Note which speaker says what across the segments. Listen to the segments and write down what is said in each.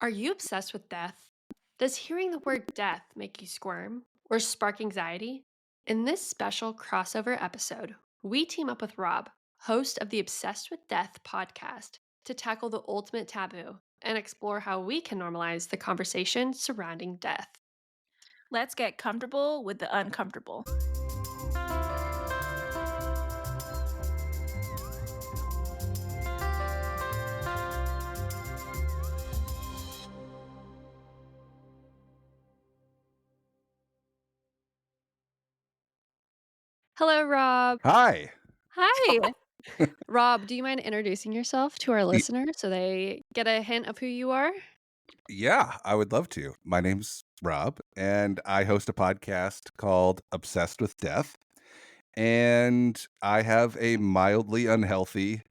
Speaker 1: Are you obsessed with death? Does hearing the word death make you squirm or spark anxiety? In this special crossover episode, we team up with Rob, host of the Obsessed with Death podcast, to tackle the ultimate taboo and explore how we can normalize the conversation surrounding death.
Speaker 2: Let's get comfortable with the uncomfortable.
Speaker 1: Hello, Rob.
Speaker 3: Hi.
Speaker 1: Hi. Rob, do you mind introducing yourself to our
Speaker 3: Y-
Speaker 1: listeners so they get a hint of who you are?
Speaker 3: Yeah, I would love to. My name's Rob, and I host a podcast called Obsessed with Death. And I have a mildly unhealthy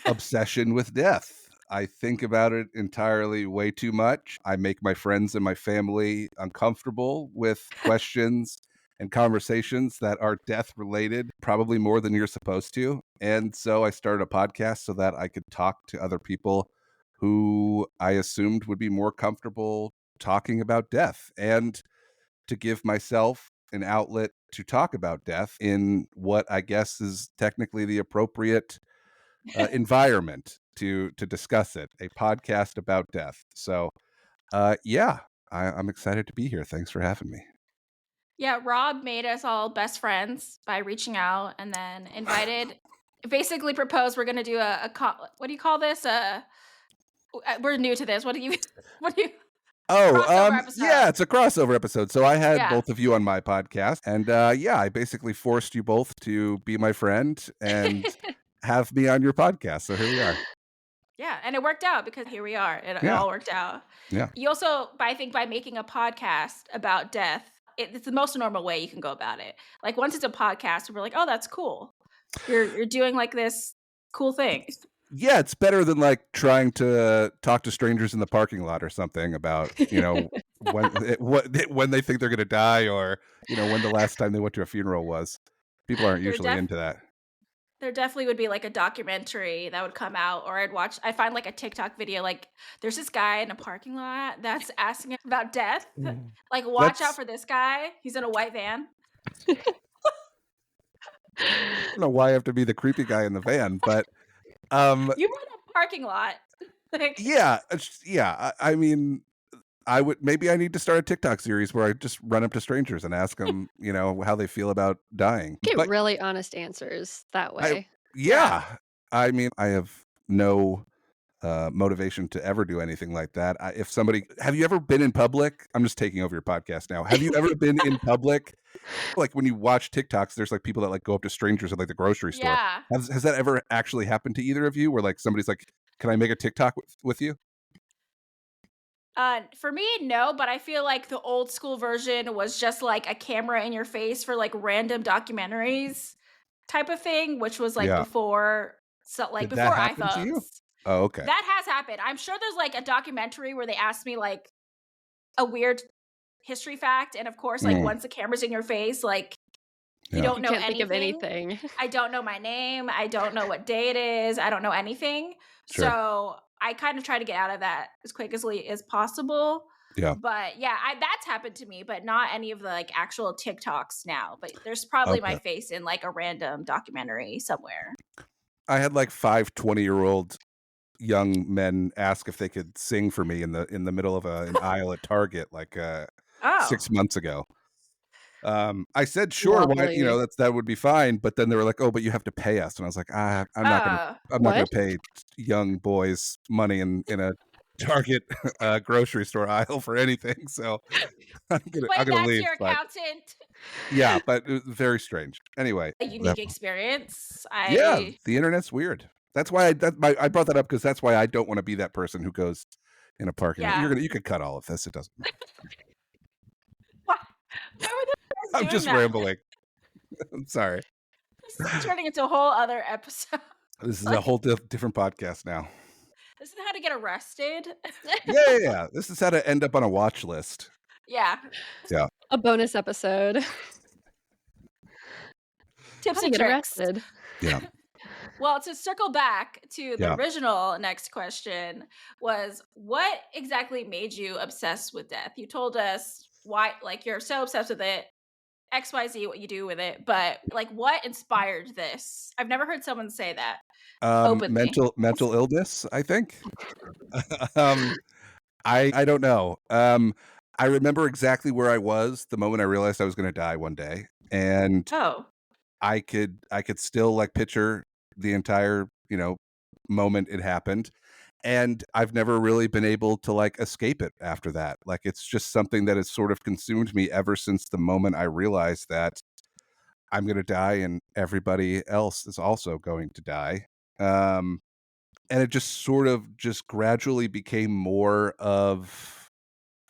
Speaker 3: obsession with death. I think about it entirely way too much. I make my friends and my family uncomfortable with questions and conversations that are death related, probably more than you're supposed to. And so I started a podcast so that I could talk to other people who I assumed would be more comfortable talking about death and to give myself an outlet to talk about death in what I guess is technically the appropriate environment to discuss it. A podcast about death. So, I'm excited to be here. Thanks for having me.
Speaker 2: Yeah, Rob made us all best friends by reaching out and then basically proposed we're going to do what do you call this? We're new to this. What do you, crossover
Speaker 3: Yeah,
Speaker 2: episode.
Speaker 3: it's a crossover episode. So I had
Speaker 2: Yeah.
Speaker 3: both of you on my podcast, and I basically forced you both to be my friend and have me on your podcast. So here we are.
Speaker 2: Yeah, and it worked out because here we are. It
Speaker 3: Yeah,
Speaker 2: all worked out.
Speaker 3: yeah.
Speaker 2: You also, I think, by making a podcast about death, it's the most normal way you can go about it. Like once it's a podcast, we're like, oh, that's cool. You're doing like this cool thing.
Speaker 3: Yeah, it's better than like trying to talk to strangers in the parking lot or something about, when they think they're going to die or, when the last time they went to a funeral was. People aren't
Speaker 2: There
Speaker 3: usually
Speaker 2: def
Speaker 3: into that.
Speaker 2: there definitely would be like a documentary that would come out, or I'd find like a TikTok video, like there's this guy in a parking lot that's asking about death.
Speaker 3: Mm.
Speaker 2: Like, watch out
Speaker 3: That's
Speaker 2: for this guy. He's in a white van.
Speaker 3: I don't know why I have to be the creepy guy in the van, but um
Speaker 2: You brought up parking lot. Like,
Speaker 3: I mean, I need to start a TikTok series where I just run up to strangers and ask them, how they feel about dying.
Speaker 1: Get
Speaker 3: But
Speaker 1: really honest answers that
Speaker 3: I
Speaker 1: way.
Speaker 2: yeah.
Speaker 3: yeah, I mean, I have no motivation to ever do anything like that. If somebody, have you ever been in public? I'm just taking over your podcast now. Have you ever been in public? Like when you watch TikToks, there's like people that like go up to strangers at like the grocery store.
Speaker 2: Yeah.
Speaker 3: Has that ever actually happened to either of you? Where like somebody's like, "Can I make a TikTok with you?"
Speaker 2: For me, no, but I feel like the old school version was just like a camera in your face for like random documentaries type of thing, which was like
Speaker 3: Yeah. Did that
Speaker 2: before
Speaker 3: happen to you?
Speaker 2: iPhones.
Speaker 3: Oh, okay.
Speaker 2: That has happened. I'm sure there's like a documentary where they asked me like a weird history fact, and of course, like
Speaker 3: Mm,
Speaker 2: once the camera's in your face, like you
Speaker 3: yeah.
Speaker 2: don't
Speaker 1: You
Speaker 2: know
Speaker 1: can't think of
Speaker 2: anything.
Speaker 1: anything.
Speaker 2: I don't know my name. I don't know what day it is. I don't know anything.
Speaker 3: Sure.
Speaker 2: So I kind of try to get out of that as quickly as possible.
Speaker 3: Yeah.
Speaker 2: But yeah, that's happened to me, but not any of the like actual TikToks now. But there's probably my
Speaker 3: Okay.
Speaker 2: face in like a random documentary somewhere.
Speaker 3: I had like 5 20-year-old young men ask if they could sing for me in the middle of an aisle at Target like
Speaker 2: Oh,
Speaker 3: 6 months ago. I said, sure, why,
Speaker 1: Lovely.
Speaker 3: that would be fine. But then they were like, oh, but you have to pay us. And I was like,
Speaker 2: uh,
Speaker 3: I'm not gonna
Speaker 1: What?
Speaker 3: pay young boys money in a Target grocery store aisle for anything. So I'm
Speaker 2: wait,
Speaker 3: gonna
Speaker 2: that's
Speaker 3: leave.
Speaker 2: your
Speaker 3: But
Speaker 2: accountant.
Speaker 3: yeah, but it was very strange. Anyway,
Speaker 2: A
Speaker 3: that,
Speaker 2: unique experience.
Speaker 3: yeah, the internet's weird. That's why I brought that up because that's why I don't want to be that person who goes in a parking lot.
Speaker 2: Yeah.
Speaker 3: You could cut all of this. It doesn't matter.
Speaker 2: Why, why were those
Speaker 3: I'm
Speaker 2: guys doing
Speaker 3: just
Speaker 2: that?
Speaker 3: rambling. I'm sorry.
Speaker 2: This is turning into a whole other episode.
Speaker 3: This is a
Speaker 2: Like,
Speaker 3: whole different podcast now.
Speaker 2: this is how to get arrested.
Speaker 3: Yeah. This is how to end up on a watch list.
Speaker 2: Yeah.
Speaker 3: Yeah.
Speaker 1: A bonus episode.
Speaker 2: Tips
Speaker 1: How to
Speaker 2: and
Speaker 1: get
Speaker 2: tricks.
Speaker 3: Yeah.
Speaker 2: Well, to circle back to the
Speaker 3: Yeah.
Speaker 2: original next question was what exactly made you obsessed with death? You told us why, like, you're so obsessed with it, XYZ, what you do with it, but like, what inspired this? I've never heard someone say that openly.
Speaker 3: Mental illness, I think. um, I don't know. I remember exactly where I was the moment I realized I was gonna die one day, and
Speaker 2: Oh,
Speaker 3: I could still, like, picture the entire, moment it happened, and I've never really been able to, like, escape it after that. Like, it's just something that has sort of consumed me ever since the moment I realized that I'm gonna die and everybody else is also going to die. Um, and it just sort of just gradually became more of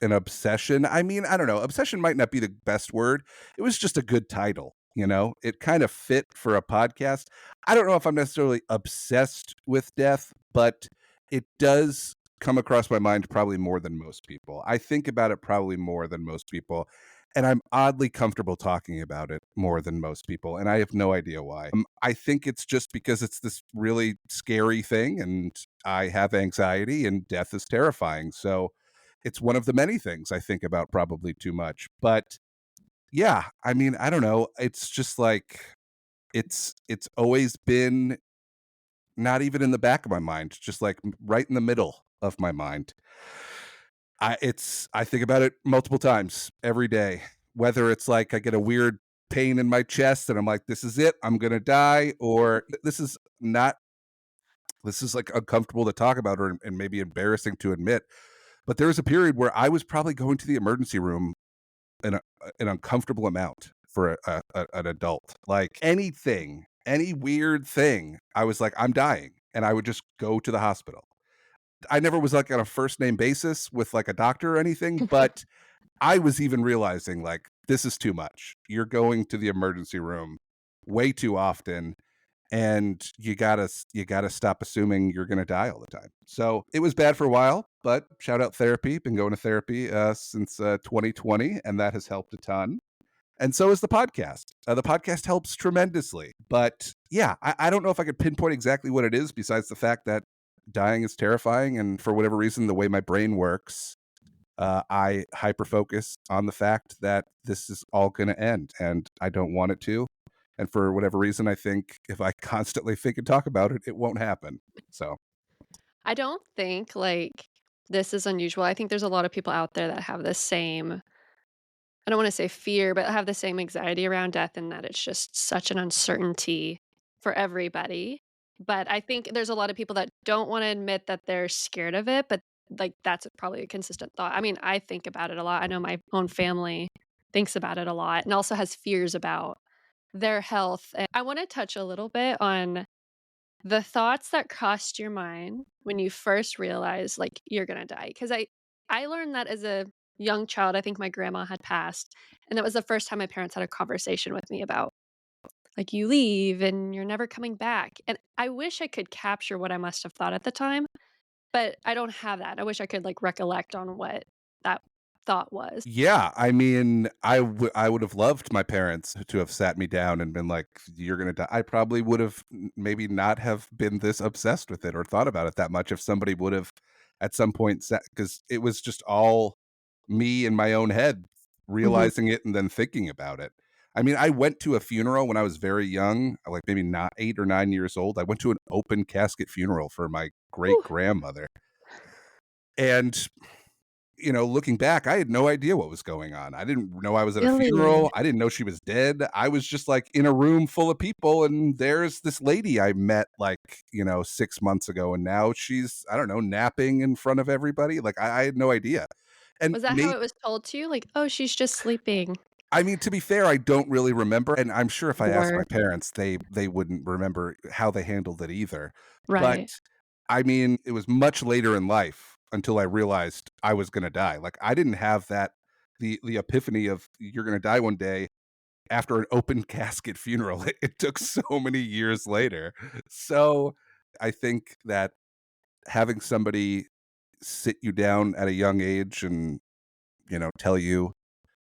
Speaker 3: an obsession. I mean, I don't know, obsession might not be the best word. It was just a good title, you know? It kind of fit for a podcast. I don't know if I'm necessarily obsessed with death, but it does come across my mind probably more than most people. I think about it probably more than most people, and I'm oddly comfortable talking about it more than most people, and I have no idea why. I think it's just because it's this really scary thing, and I have anxiety, and death is terrifying. So it's one of the many things I think about probably too much. But yeah, I mean, I don't know. It's just like it's always been not even in the back of my mind, just like right in the middle of my mind. I think about it multiple times every day. Whether it's like I get a weird pain in my chest and I'm like, this is it, I'm gonna die, or this is like uncomfortable to talk about or and maybe embarrassing to admit. But there was a period where I was probably going to the emergency room an uncomfortable amount for an adult. Like anything, any weird thing, I was like, I'm dying, and I would just go to the hospital. I never was like on a first name basis with like a doctor or anything, but I was even realizing like this is too much. You're going to the emergency room way too often, and you gotta stop assuming you're gonna die all the time. So it was bad for a while, but shout out therapy. Been going to therapy since 2020, and that has helped a ton. And so is the podcast. The podcast helps tremendously. But yeah, I don't know if I could pinpoint exactly what it is, besides the fact that dying is terrifying, and for whatever reason, the way my brain works, I hyper focus on the fact that this is all going to end, and I don't want it to. And for whatever reason, I think if I constantly think and talk about it, it won't happen. So,
Speaker 1: I don't think, like, this is unusual. I think there's a lot of people out there that have the same I don't wanna say fear, but have the same anxiety around death and that it's just such an uncertainty for everybody. But I think there's a lot of people that don't wanna admit that they're scared of it, but, like, that's probably a consistent thought. I mean, I think about it a lot. I know my own family thinks about it a lot and also has fears about their health. And I wanna touch a little bit on the thoughts that crossed your mind when you first realized, like, you're gonna die. Because I learned that as a young child. I think my grandma had passed, and that was the first time my parents had a conversation with me about, like, "You leave and you're never coming back," and I wish I could capture what I must have thought at the time, but I don't have that. I wish I could, like, recollect on what that thought was.
Speaker 3: yeah, I mean, I would have loved my parents to have sat me down and been like, "You're gonna die." I probably would have maybe not have been this obsessed with it or thought about it that much if somebody would have at some point sat, because it was just all me in my own head
Speaker 1: Mhm.
Speaker 3: realizing it and then thinking about it. I mean, I went to a funeral when I was very young, like maybe not 8 or 9 years old. I went to an open casket funeral for my great
Speaker 1: Whew,
Speaker 3: grandmother. And looking back, I had no idea what was going on. I didn't know I was at a
Speaker 1: really?
Speaker 3: funeral. I didn't know she was dead. I was just like in a room full of people, and there's this lady I met like, 6 months ago, and now she's, I don't know, napping in front of everybody. Like I had no idea. And
Speaker 1: Was that how it was told to you? Like, "Oh, she's just sleeping."
Speaker 3: I mean, to be fair, I don't really remember, and I'm sure if I asked my
Speaker 1: Or
Speaker 3: parents, they wouldn't remember how they handled it either. But
Speaker 1: right.
Speaker 3: I mean, it was much later in life until I realized I was gonna die. Like, I didn't have that the epiphany of you're gonna die one day after an open casket funeral. It took so many years later. So, I think that having somebody sit you down at a young age and, tell you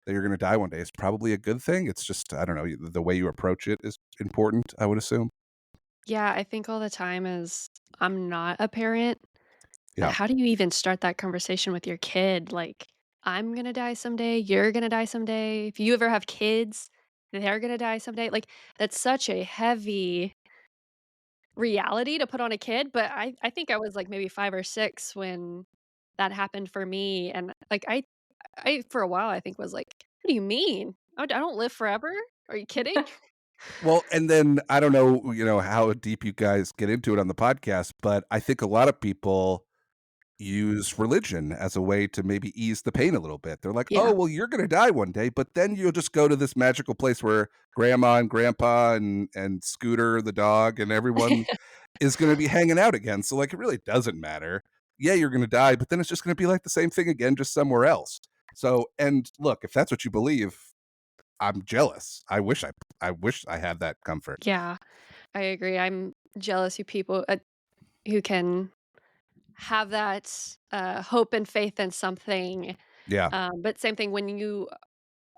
Speaker 3: that you're gonna die one day is probably a good thing. It's just, I don't know, the way you approach it is important, I would assume.
Speaker 1: Yeah, I think all the time is I'm not a parent, but
Speaker 3: Yeah.
Speaker 1: how do you even start that conversation with your kid? Like, I'm gonna die someday, you're gonna die someday. If you ever have kids, they're gonna die someday. Like, that's such a heavy reality to put on a kid, but I think I was, like, maybe 5 or 6 when that happened for me, and, like, I for a while, I think was like, "What do you mean? I don't live forever? Are you kidding?"
Speaker 3: Well, and then I don't know, how deep you guys get into it on the podcast, but I think a lot of people use religion as a way to maybe ease the pain a little bit. They're like, "Oh,
Speaker 1: Yeah.
Speaker 3: well, you're gonna die one day, but then you'll just go to this magical place where grandma and grandpa and Scooter the dog and everyone is gonna be hanging out again. So, like, it really doesn't matter. Yeah, you're gonna die, but then it's just gonna be like the same thing again, just somewhere else." So, and look, if that's what you believe, I'm jealous. I wish I had that comfort.
Speaker 1: Yeah, I agree. I'm jealous of people, who can have that, hope and faith in something,
Speaker 3: Yeah,
Speaker 1: but same thing when you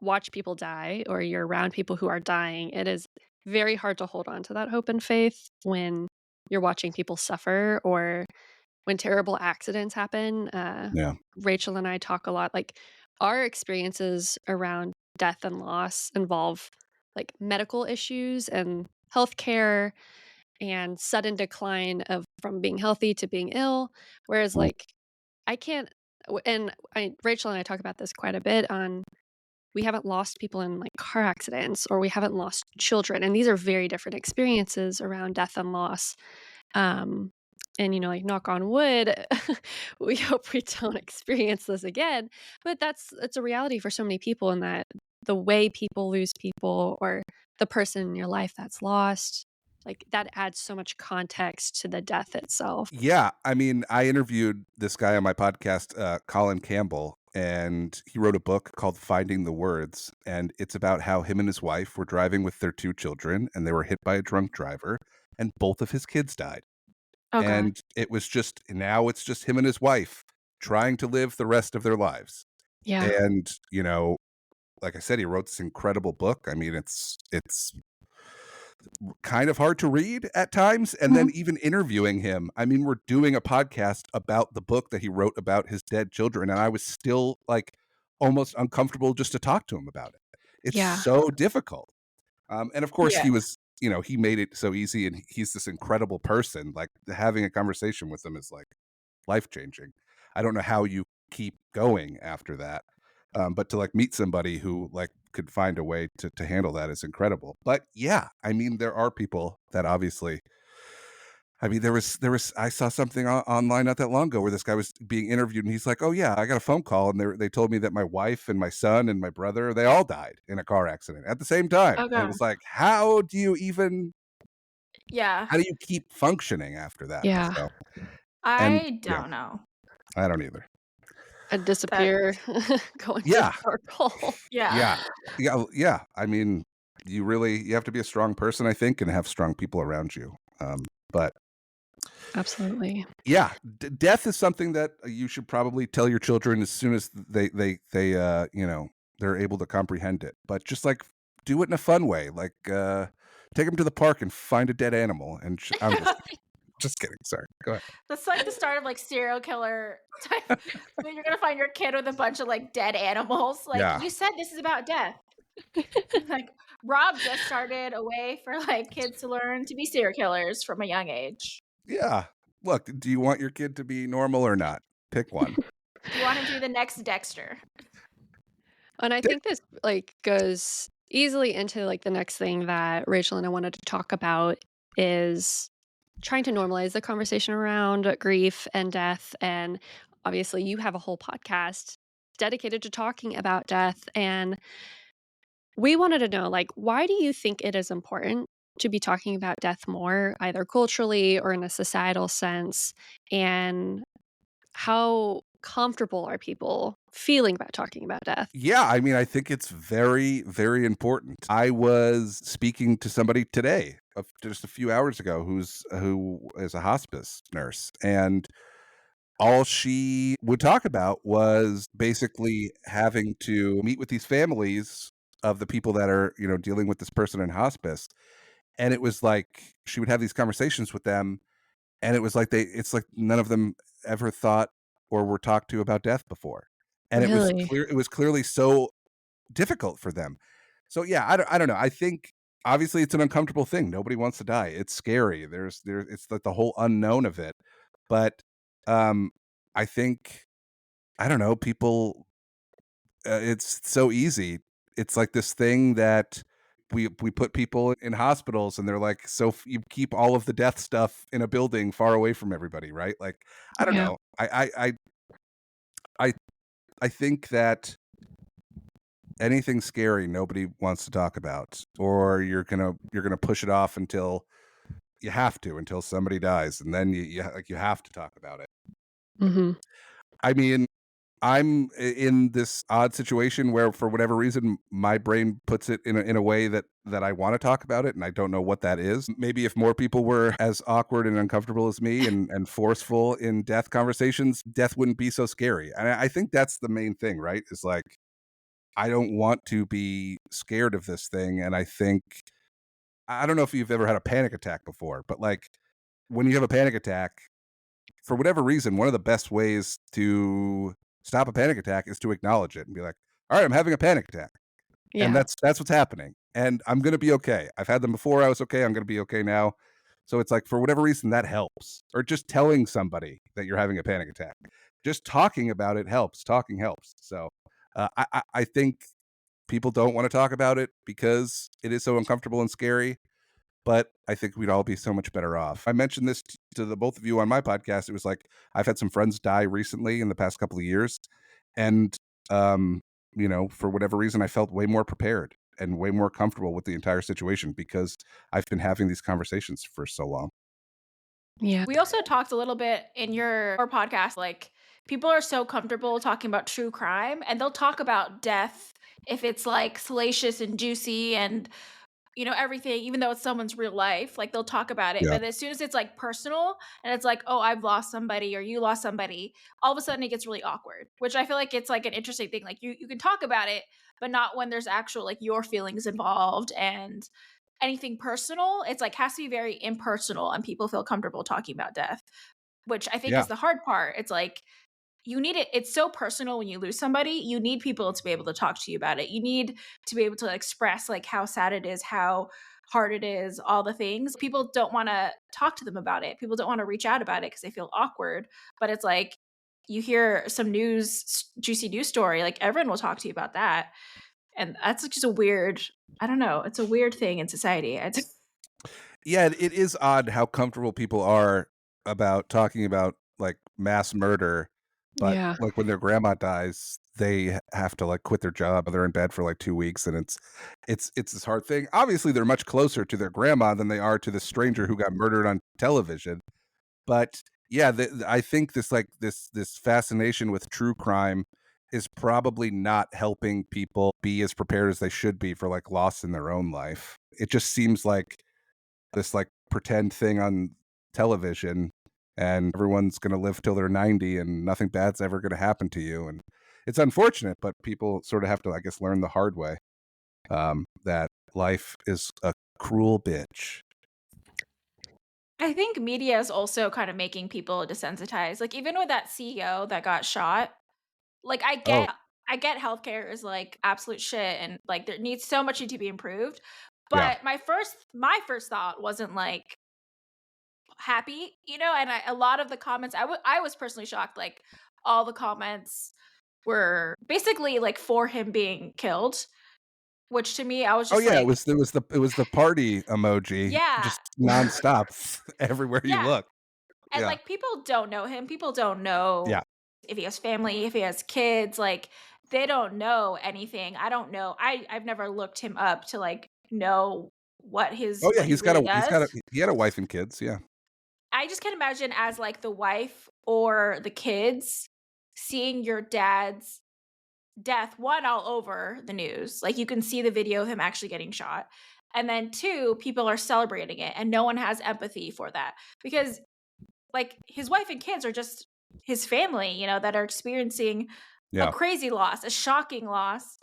Speaker 1: watch people die or you're around people who are dying, it is very hard to hold on to that hope and faith when you're watching people suffer or when terrible accidents happen.
Speaker 3: yeah,
Speaker 1: Rachel and I talk a lot, like, our experiences around death and loss involve, like, medical issues and healthcare and sudden decline of from being healthy to being ill, whereas,
Speaker 3: mm,
Speaker 1: like, I can't and Rachel and I talk about this quite a bit on we haven't lost people in, like, car accidents or we haven't lost children, and these are very different experiences around death and loss. Um, and, like, knock on wood, we hope we don't experience this again, but it's a reality for so many people in that the way people lose people or the person in your life that's lost, like, that adds so much context to the death itself.
Speaker 3: yeah. I mean, I interviewed this guy on my podcast, Colin Campbell, and he wrote a book called Finding the Words, and it's about how him and his wife were driving with their 2 children, and they were hit by a drunk driver, and both of his kids died.
Speaker 2: Oh god.
Speaker 3: And it was just now it's just him and his wife trying to live the rest of their lives.
Speaker 1: Yeah.
Speaker 3: And, like I said, he wrote this incredible book. I mean, it's kind of hard to read at times, and then
Speaker 2: Mhm.
Speaker 3: even interviewing him, I mean, we're doing a podcast about the book that he wrote about his dead children, and I was still, like, almost uncomfortable just to talk to him about it. It's
Speaker 1: Yeah.
Speaker 3: so difficult. And of course,
Speaker 2: Yeah.
Speaker 3: he made it so easy, and he's this incredible person, like, having a conversation with him is, like, life-changing. I don't know how you keep going after that, but to, like, meet somebody who, like, could find a way to handle that is incredible. But, yeah, I mean, there are people that obviously I mean, there was I saw something online not that long ago where this guy was being interviewed, and he's like, "Oh, yeah, I got a phone call, and they told me that my wife and my son and my brother, they all died in a car accident at the same time."
Speaker 2: Oh
Speaker 3: And it
Speaker 2: god.
Speaker 3: was like,
Speaker 2: Yeah.
Speaker 3: how do you keep functioning after that?
Speaker 1: Yeah.
Speaker 3: So, and
Speaker 2: I
Speaker 3: yeah,
Speaker 2: don't know.
Speaker 3: I don't either.
Speaker 1: And
Speaker 2: That
Speaker 1: disappear, go into a
Speaker 3: Yeah.
Speaker 1: dark hole.
Speaker 2: yeah.
Speaker 3: Yeah. Yeah, I mean, you have to be a strong person, I think, and have strong people around you. But
Speaker 1: Absolutely.
Speaker 3: yeah, death is something that you should probably tell your children as soon as they're able to comprehend it. But just, like, do it in a fun way, like, take them to the park and find a dead animal, and I'm just kidding, sorry, go ahead.
Speaker 2: That's like the start of, like, serial killer type when you're gonna find your kid with a bunch of, like, dead animals, like,
Speaker 3: Yeah.
Speaker 2: "You said this is about death." Like, Rob just started a way for, like, kids to learn to be serial killers from a young age.
Speaker 3: Yeah. Look, do you want your kid to be normal or not? Pick one.
Speaker 2: Do you wanna do the next Dexter?
Speaker 1: And I
Speaker 3: Dick
Speaker 1: think this, like, goes easily into, like, the next thing that Rachel and I wanted to talk about is trying to normalize the conversation around grief and death, and obviously, you have a whole podcast dedicated to talking about death, and we wanted to know, like, why do you think it is important to be talking about death more, either culturally or in a societal sense, and how comfortable are people feeling about talking about death?
Speaker 3: Yeah, I mean, I think it's very, very important. I was speaking to somebody today, just a few hours ago, who is a hospice nurse, and all she would talk about was basically having to meet with these families of the people that are, dealing with this person in hospice, And it was like she would have these conversations with them, and it was like it's like none of them ever thought or were talked to about death before. And
Speaker 1: Really?
Speaker 3: it was clearly so difficult for them. So yeah, I don't know. I think obviously it's an uncomfortable thing. Nobody wants to die. It's scary. It's like the whole unknown of it. But um I think I don't know, people it's so easy. It's like this thing that we put people in hospitals and they're like, so you keep all of the death stuff in a building far away from everybody, right? Like, I don't
Speaker 1: Yeah.
Speaker 3: know. I I think that anything scary nobody wants to talk about, or you're gonna push it off until you have to, until somebody dies, and then you have to talk about it.
Speaker 1: Mhm.
Speaker 3: I mean, in this odd situation where for whatever reason my brain puts it in a way that I want to talk about it, and I don't know what that is. Maybe if more people were as awkward and uncomfortable as me and forceful in death conversations, death wouldn't be so scary. And I think that's the main thing, right? Is like I don't want to be scared of this thing, and I think I don't know if you've ever had a panic attack before, but like when you have a panic attack, for whatever reason, one of the best ways to stop a panic attack is to acknowledge it and be like, "All right, I'm having a panic attack." And
Speaker 1: Yeah.
Speaker 3: that's what's happening. And I'm gonna be okay. I've had them before, I was okay, I'm gonna be okay now. So it's like for whatever reason that helps. Or just telling somebody that you're having a panic attack. Just talking about it helps. Talking helps. So I think people don't want to talk about it because it is so uncomfortable and scary, but I think we'd all be so much better off. I mentioned this to the both of you on my podcast. It was like I've had some friends die recently in the past couple of years, and um, for whatever reason, I felt way more prepared and way more comfortable with the entire situation because I've been having these conversations for so long.
Speaker 1: Yeah.
Speaker 2: We also talked a little bit in your podcast, like people are so comfortable talking about true crime and they'll talk about death if it's like salacious and juicy and everything, even though it's someone's real life, like they'll talk about it.
Speaker 3: Yeah,
Speaker 2: But as soon as it's like personal and it's like, oh, I've lost somebody or you lost somebody, all of a sudden it gets really awkward, which I feel like it's like an interesting thing. Like you can talk about it, but not when there's actual like your feelings involved and anything personal. It's like has to be very impersonal and people feel comfortable talking about death, which I think
Speaker 3: yeah,
Speaker 2: is the hard part. It's like you need it. It's so personal when you lose somebody. You need people to be able to talk to you about it. You need to be able to express like how sad it is, how hard it is, all the things. People don't want to talk to them about it. People don't want to reach out about it because they feel awkward. But it's like you hear some juicy news story, like everyone will talk to you about that. And that's like just a weird, I don't know, it's a weird thing in society. It's
Speaker 3: yeah. It is odd how comfortable people are about talking about like mass murder, but
Speaker 1: Yeah.
Speaker 3: like when their grandma dies, they have to like quit their job. They're in bed for like 2 weeks, and it's this hard thing. Obviously, they're much closer to their grandma than they are to the stranger who got murdered on television. But yeah, I think this fascination with true crime is probably not helping people be as prepared as they should be for like loss in their own life. It just seems like this like pretend thing on television, and everyone's going to live till they're 90 and nothing bad's ever going to happen to you, and it's unfortunate, but people sort of have to, I guess, learn the hard way, that life is a cruel bitch.
Speaker 2: I think media is also kind of making people desensitized. Like even with that CEO that got shot, like
Speaker 3: Oh,
Speaker 2: I get healthcare is like absolute shit and like there needs so much to be improved.
Speaker 3: yeah.
Speaker 2: But my first thought wasn't like happy, and a lot of the comments I was personally shocked like all the comments were basically like for him being killed, which to me I was
Speaker 3: Oh
Speaker 2: just
Speaker 3: yeah,
Speaker 2: like,
Speaker 3: it was the party emoji
Speaker 2: yeah.
Speaker 3: just nonstop everywhere you
Speaker 2: Yeah.
Speaker 3: look.
Speaker 2: And,
Speaker 3: Yeah.
Speaker 2: like, people don't know him. People don't know
Speaker 3: Yeah.
Speaker 2: if he has family, if he has kids, like, they don't know anything. I don't know. I've never looked him up to, like, know
Speaker 3: Oh yeah,
Speaker 2: what he really does.
Speaker 3: he had a wife and kids, yeah.
Speaker 2: I just can imagine as, like, the wife or the kids seeing your dad's death, 1, all over the news. Like, you can see the video of him actually getting shot. And then 2, people are celebrating it, and no one has empathy for that because like his wife and kids are just his family, that are experiencing a
Speaker 3: Yeah.
Speaker 2: crazy loss, a shocking loss,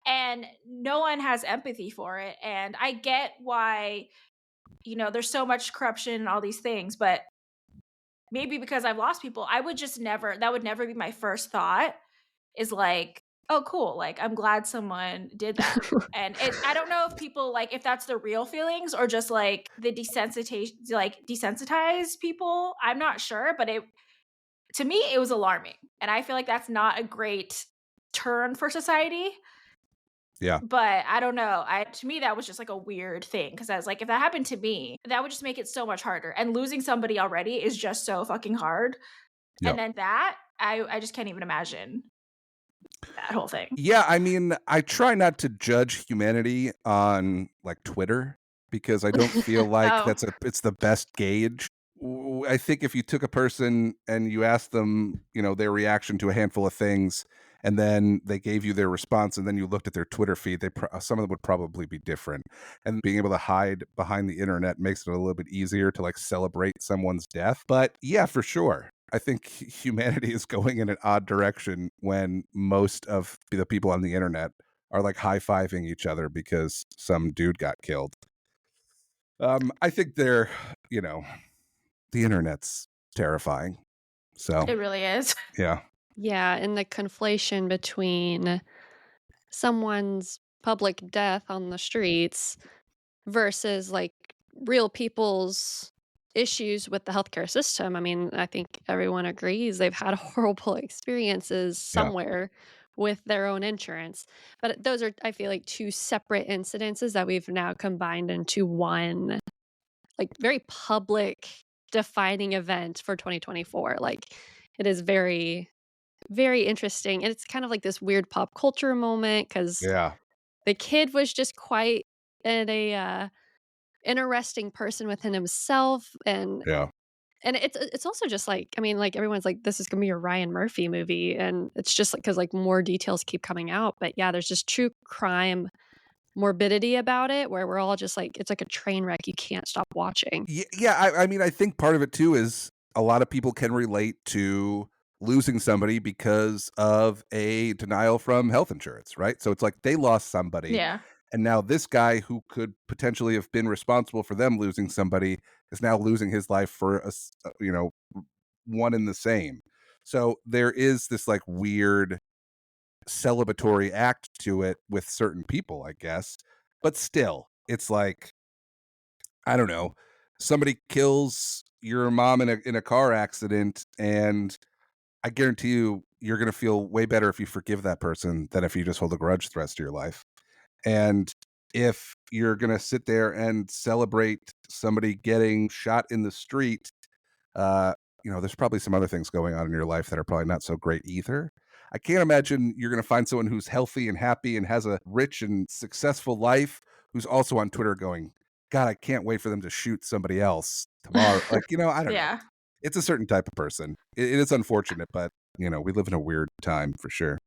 Speaker 2: and no one has empathy for it. And I get why there's so much corruption and all these things, but maybe because I've lost people, I would just never that would never be my first thought is like, "Oh, cool, like, I'm glad someone did that." And I don't know if people, like, if that's the real feelings or just, like, the desensitize people, I'm not sure, but to me, it was alarming, and I feel like that's not a great turn for society,
Speaker 3: Yeah.
Speaker 2: but I don't know, to me, that was just, like, a weird thing because I was like, if that happened to me, that would just make it so much harder, and losing somebody already is just so fucking hard,
Speaker 3: Yeah.
Speaker 2: and then that, I just can't even imagine that whole thing.
Speaker 3: Yeah, I mean, I try not to judge humanity on, like, Twitter because I don't feel like
Speaker 2: Oh,
Speaker 3: it's the best gauge. I think if you took a person and you asked them, their reaction to a handful of things, and then they gave you their response, and then you looked at their Twitter feed, some of them would probably be different. And being able to hide behind the internet makes it a little bit easier to, like, celebrate someone's death. But yeah, for sure. I think humanity is going in an odd direction when most of the people on the internet are like high-fiving each other because some dude got killed. I think you know, the internet's terrifying. So,
Speaker 2: it really is.
Speaker 3: yeah.
Speaker 1: Yeah, and the conflation between someone's public death on the streets versus, like, real people's issues with the healthcare system. I mean, I think everyone agrees they've had horrible experiences
Speaker 3: Yeah.
Speaker 1: somewhere with their own insurance. But those are, I feel like, 2 separate incidences that we've now combined into one, like, very public defining event for 2024. Like, it is very, very interesting, and it's kind of like this weird pop culture moment because
Speaker 3: Yeah.
Speaker 1: the kid was just quite an interesting person within himself,
Speaker 3: Yeah.
Speaker 1: and it's also just like, I mean, like, everyone's like, "This is gonna be a Ryan Murphy movie," and it's just like because like, more details keep coming out, but yeah, there's just true crime morbidity about it where we're all just like it's like a train wreck you can't stop watching.
Speaker 3: Yeah, I mean, I think part of it too is a lot of people can relate to losing somebody because of a denial from health insurance, right? So it's like they lost somebody,
Speaker 2: Yeah.
Speaker 3: and now this guy who could potentially have been responsible for them losing somebody is now losing his life for one in the same. So there is this like weird celebratory act to it with certain people, I guess. But still, it's like I don't know, somebody kills your mom in a car accident, and I guarantee you're gonna feel way better if you forgive that person than if you just hold a grudge the rest of your life. And if you're gonna sit there and celebrate somebody getting shot in the street, uh, there's probably some other things going on in your life that are probably not so great either. I can't imagine you're gonna find someone who's healthy and happy and has a rich and successful life who's also on Twitter going, "God, I can't wait for them to shoot somebody else tomorrow." Like, I don't know.
Speaker 2: Yeah.
Speaker 3: It's a certain type of person. It is unfortunate, but we live in a weird time for sure.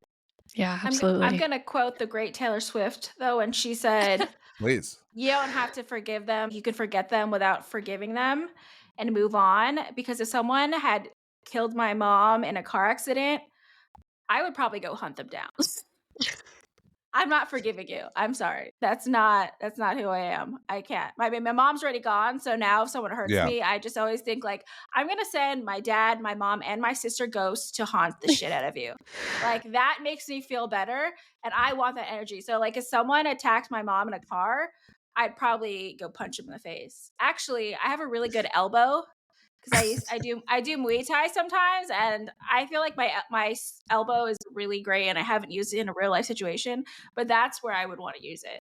Speaker 1: Yeah,
Speaker 2: I'm
Speaker 1: absolutely.
Speaker 2: gonna quote the great Taylor Swift, though, when she said,
Speaker 3: Please.
Speaker 2: "You don't have to forgive them. You could forget them without forgiving them and move on." Because if someone had killed my mom in a car accident, I would probably go hunt them down. I'm not forgiving you. I'm sorry. That's not who I am. I can't. My mom's already gone, so now if someone hurts
Speaker 3: Yeah.
Speaker 2: me, I just always think like I'm gonna send my dad, my mom, and my sister ghosts to haunt the shit out of you. Like that makes me feel better, and I want that energy. So like if someone attacked my mom in a car, I'd probably go punch him in the face. Actually, I have a really good elbow because I do Muay Thai sometimes, and I feel like my elbow is really great, and I haven't used it in a real life situation, but that's where I would want to use it.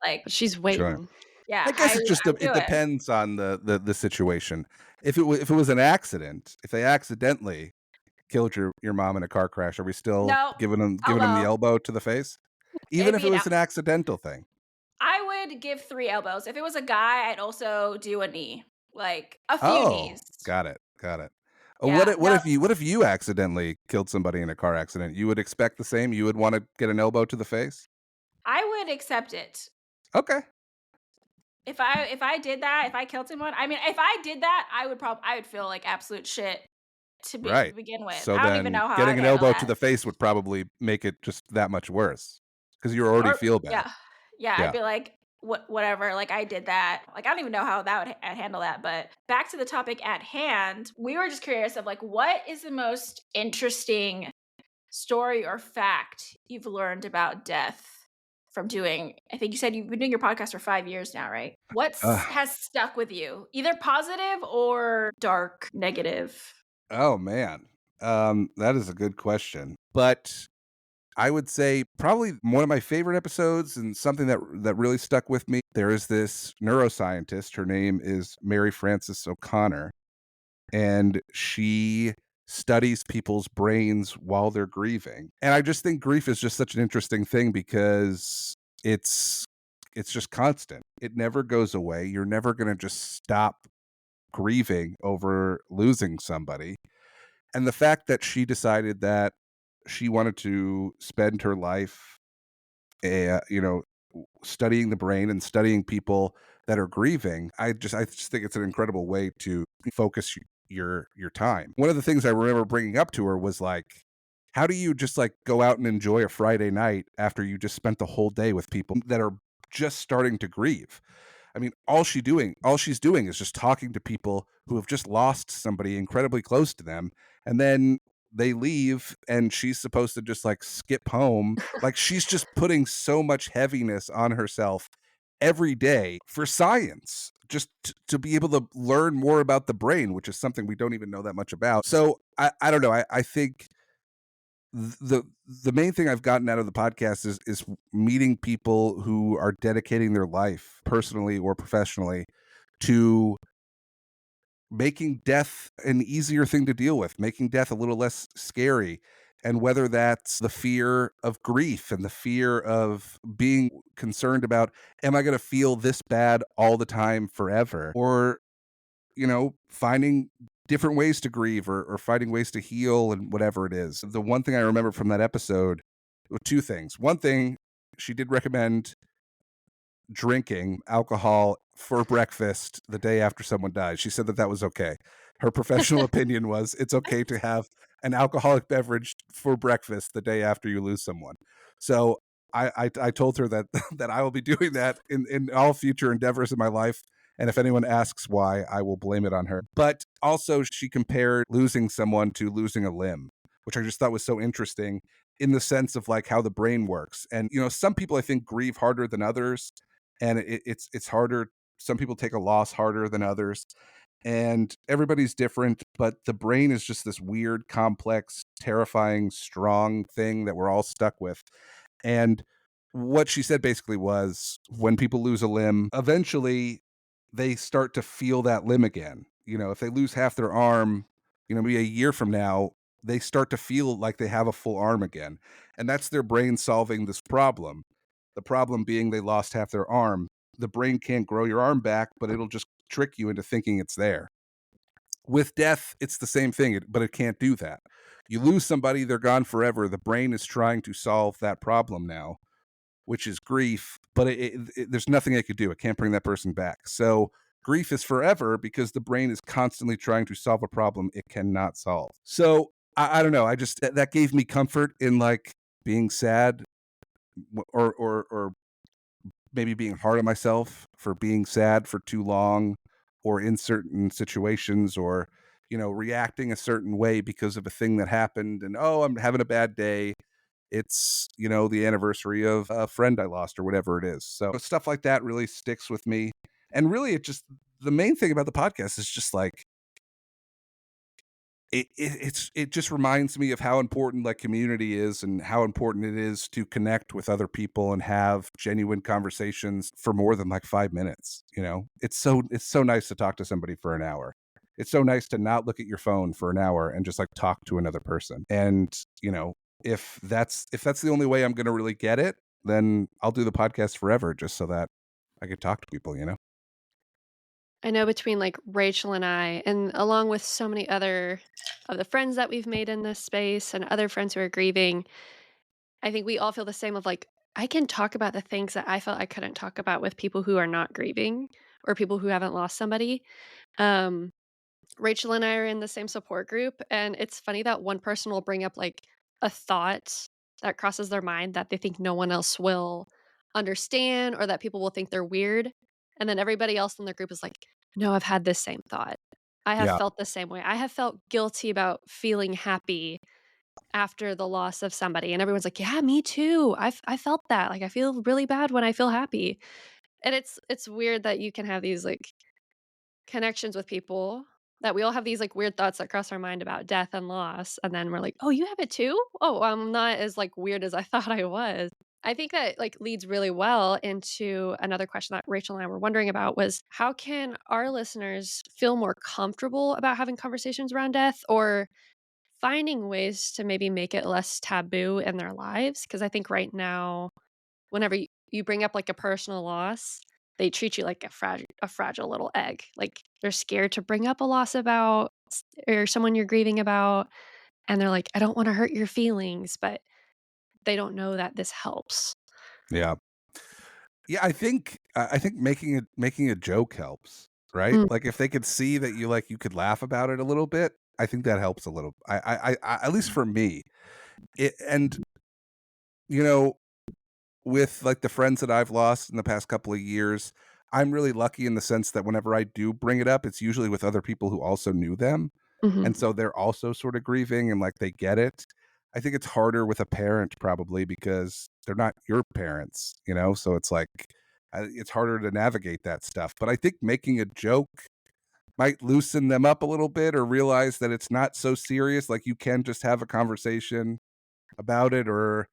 Speaker 2: Like,
Speaker 1: But she's
Speaker 3: Sure.
Speaker 1: waiting.
Speaker 2: yeah,
Speaker 3: I guess
Speaker 2: I would
Speaker 3: it
Speaker 2: do it.
Speaker 3: depends on the situation. If it was an accident, if they accidentally killed your mom in a car crash, are we still
Speaker 2: No,
Speaker 3: giving them the
Speaker 2: elbow.
Speaker 3: elbow to the face? Even
Speaker 2: It'd
Speaker 3: if
Speaker 2: be
Speaker 3: it
Speaker 2: an.
Speaker 3: was an accidental thing?
Speaker 2: I would give 3 elbows. If it was a guy, I'd also do a knee, like a few
Speaker 3: Oh,
Speaker 2: knees.
Speaker 3: got it, got it.
Speaker 2: Yeah, no,
Speaker 3: What if you accidentally killed somebody in a car accident? You would expect the same? You would wanna get an elbow to the face?
Speaker 2: I would accept it.
Speaker 3: Okay.
Speaker 2: If I did that, if I killed someone, I mean, if I did that, I would feel like absolute shit to
Speaker 3: Right.
Speaker 2: begin with.
Speaker 3: So
Speaker 2: I don't even
Speaker 3: then
Speaker 2: know how I'd
Speaker 3: getting an
Speaker 2: handle
Speaker 3: elbow to
Speaker 2: that.
Speaker 3: the face would probably make it just that much worse because you already
Speaker 2: Or
Speaker 3: feel bad.
Speaker 2: yeah. Yeah, I'd
Speaker 3: Yeah.
Speaker 2: be like, whatever, like, I did that. Like, I don't even know how that would I'd handle that, but back to the topic at hand, we were just curious of, like, what is the most interesting story or fact you've learned about death from doing I think you said you've been doing your podcast for 5 years now, right? What's
Speaker 3: Uh,
Speaker 2: has stuck with you? Either positive or dark, negative?
Speaker 3: oh man, that is a good question. But I would say probably one of my favorite episodes and something that really stuck with me. There is this neuroscientist. Her name is Mary Frances O'Connor, and she studies people's brains while they're grieving. And I just think grief is just such an interesting thing because it's it's just constant. It never goes away. You're never going to just stop grieving over losing somebody. And the fact that she decided that she wanted to spend her life, you know, studying the brain and studying people that are grieving, I just think it's an incredible way to focus your time. One of the things I remember bringing up to her was like, how do you just like go out and enjoy a Friday night after you just spent the whole day with people that are just starting to grieve? I mean, all she's doing is just talking to people who have just lost somebody incredibly close to them, and then they leave and she's supposed to just like skip home. Like she's just putting so much heaviness on herself every day for science, just to be able to learn more about the brain, which is something we don't even know that much about. So I don't know. I think the main thing I've gotten out of the podcast is meeting people who are dedicating their life, personally or professionally, to making death an easier thing to deal with, making death a little less scary. And whether that's the fear of grief and the fear of being concerned about, am I going to feel this bad all the time forever? Or, finding different ways to grieve, or finding ways to heal and whatever it is. The one thing I remember from that episode, well, two things. One thing, she did recommend drinking alcohol for breakfast the day after someone dies. She said that that was okay. Her professional opinion was it's okay to have an alcoholic beverage for breakfast the day after you lose someone. So I told her that that I will be doing that in all future endeavors in my life. And if anyone asks why, I will blame it on her. But also, she compared losing someone to losing a limb, which I just thought was so interesting in the sense of like how the brain works. And some people I think grieve harder than others, and it's harder. Some people take a loss harder than others, and everybody's different. But the brain is just this weird, complex, terrifying, strong thing that we're all stuck with. And what she said basically was, when people lose a limb, eventually they start to feel that limb again. If they lose half their arm, maybe a year from now, they start to feel like they have a full arm again. And that's their brain solving this problem. The problem being they lost half their arm. The brain can't grow your arm back, but it'll just trick you into thinking it's there. With death, it's the same thing, but it can't do that. You lose somebody, they're gone forever. The brain is trying to solve that problem now, which is grief, but there's nothing it could do. It can't bring that person back. So grief is forever because the brain is constantly trying to solve a problem it cannot solve. So I don't know. I just that gave me comfort in like being sad, or maybe being hard on myself for being sad for too long, or in certain situations, or reacting a certain way because of a thing that happened, and oh, I'm having a bad day. It's the anniversary of a friend I lost, or whatever it is. So stuff like that really sticks with me. And really, the main thing about the podcast is just like it just reminds me of how important like community is, and how important it is to connect with other people and have genuine conversations for more than like 5 minutes. It's so nice to talk to somebody for an hour. It's so nice to not look at your phone for an hour and just like talk to another person. And if that's the only way I'm going to really get it, then I'll do the podcast forever, just so that I could talk to people.
Speaker 1: I know between like Rachel and I, and along with so many other of the friends that we've made in this space and other friends who are grieving, I think we all feel the same of like, I can talk about the things that I felt I couldn't talk about with people who are not grieving or people who haven't lost somebody. Um, Rachel and I are in the same support group, and it's funny that one person will bring up like a thought that crosses their mind that they think no one else will. understand or that people will think they're weird. And then everybody else in the group is like, no, I've had this same thought. I have
Speaker 3: Yeah.
Speaker 1: felt the same way. I have felt guilty about feeling happy after the loss of somebody. And everyone's like, yeah, me too. I felt that. Like I feel really bad when I feel happy. And it's weird that you can have these like connections with people that we all have these like weird thoughts that cross our mind about death and loss. And then we're like, oh, you have it too? Oh, I'm not as like weird as I thought I was. I think that like leads really well into another question that Rachel and I were wondering about was how can our listeners feel more comfortable about having conversations around death or finding ways to maybe make it less taboo in their lives? Because I think right now, whenever you bring up like a personal loss, they treat you like a fragile little egg. Like they're scared to bring up a loss about or someone you're grieving about, and they're like, I don't want to hurt your feelings, but they don't know that this helps.
Speaker 3: Yeah. Yeah, I think making a joke helps, right?
Speaker 1: Mm,
Speaker 3: Like, if they could see that you could laugh about it a little bit, I think that helps a little. At least for me, and, you know, with, like, the friends that I've lost in the past couple of years, I'm really lucky in the sense that whenever I do bring it up, it's usually with other people who also knew them,
Speaker 1: mhm,
Speaker 3: and so they're also sorta grieving and, like, they get it. I think it's harder with a parent probably because they're not your parents, so it's like, it's harder to navigate that stuff, but I think making a joke might loosen them up a little bit or realize that it's not so serious, like, you can just have a conversation about it, or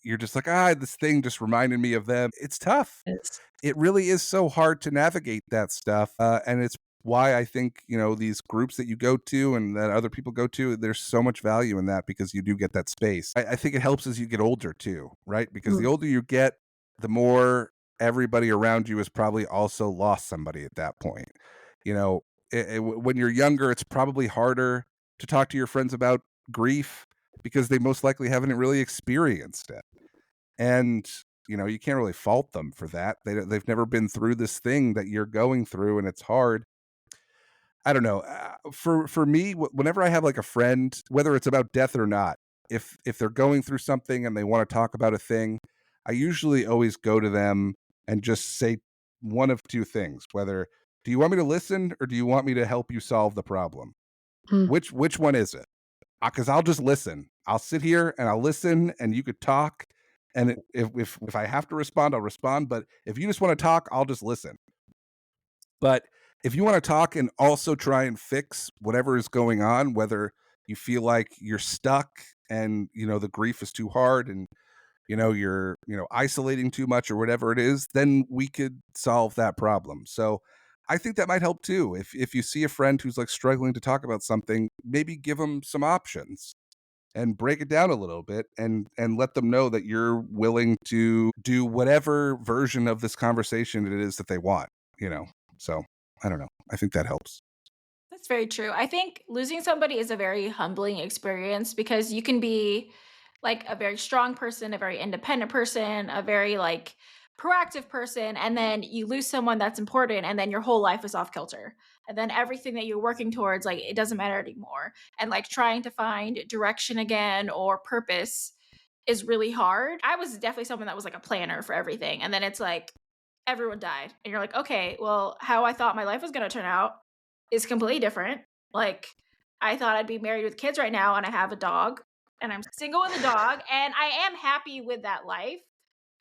Speaker 3: you're just like, this thing just reminded me of them. It's tough.
Speaker 1: it's
Speaker 3: It really is so hard to navigate that stuff, and it's why I think, these groups that you go to and that other people go to, there's so much value in that because you do get that space. I think it helps as you get older too, right? Because the
Speaker 1: mm,
Speaker 3: older you get, the more everybody around you has probably also lost somebody at that point. You know, when you're younger, it's probably harder to talk to your friends about grief because they most likely haven't really experienced it. And, you can't really fault them for that. They've never been through this thing that you're going through, and it's hard. I don't know. For me, whenever I have like a friend, whether it's about death or not, if they're going through something and they want to talk about a thing, I usually always go to them and just say one of two things, whether do you want me to listen or do you want me to help you solve the problem?
Speaker 1: mm,
Speaker 3: Which one is it? Because I'll just listen. I'll sit here and I'll listen, and you could talk. And if I have to respond, I'll respond. But if you just want to talk, I'll just listen. But if you want to talk and also try and fix whatever is going on, whether you feel like you're stuck and the grief is too hard and you're isolating too much or whatever it is, then we could solve that problem. So I think that might help too. If you see a friend who's like struggling to talk about something, maybe give them some options and break it down a little bit and let them know that you're willing to do whatever version of this conversation it is that they want, you know. So, I don't know. I think that helps.
Speaker 2: That's very true. I think losing somebody is a very humbling experience because you can be like a very strong person, a very independent person, a very like proactive person, and then you lose someone that's important, and then your whole life is off kilter. And then everything that you're working towards, like, it doesn't matter anymore. And like trying to find direction again or purpose is really hard. I was definitely someone that was like a planner for everything. And then it's like everyone died. And you're like, okay, well, how I thought my life was going to turn out is completely different. Like, I thought I'd be married with kids right now, and I have a dog, and I'm single with a dog, and I am happy with that life.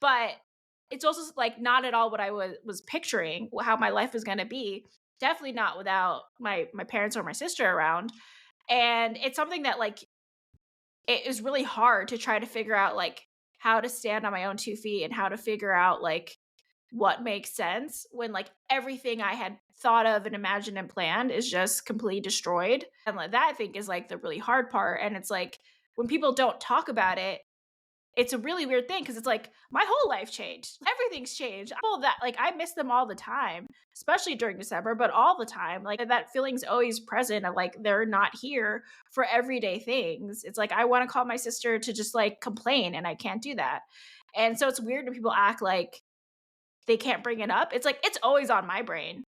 Speaker 2: But it's also like not at all what I was picturing how my life was going to be. Definitely not without my parents or my sister around. And it's something that like it is really hard to try to figure out like how to stand on my own 2 feet and how to figure out like what makes sense when like everything I had thought of and imagined and planned is just completely destroyed. And like that I think is like the really hard part. And it's like when people don't talk about it, it's a really weird thing because it's like my whole life changed. Everything's changed. All that like I miss them all the time, especially during December, but all the time. Like that feeling's always present of like they're not here for everyday things. It's like I want to call my sister to just like complain and I can't do that. And so it's weird when people act like they can't bring it up. It's like it's always on my brain.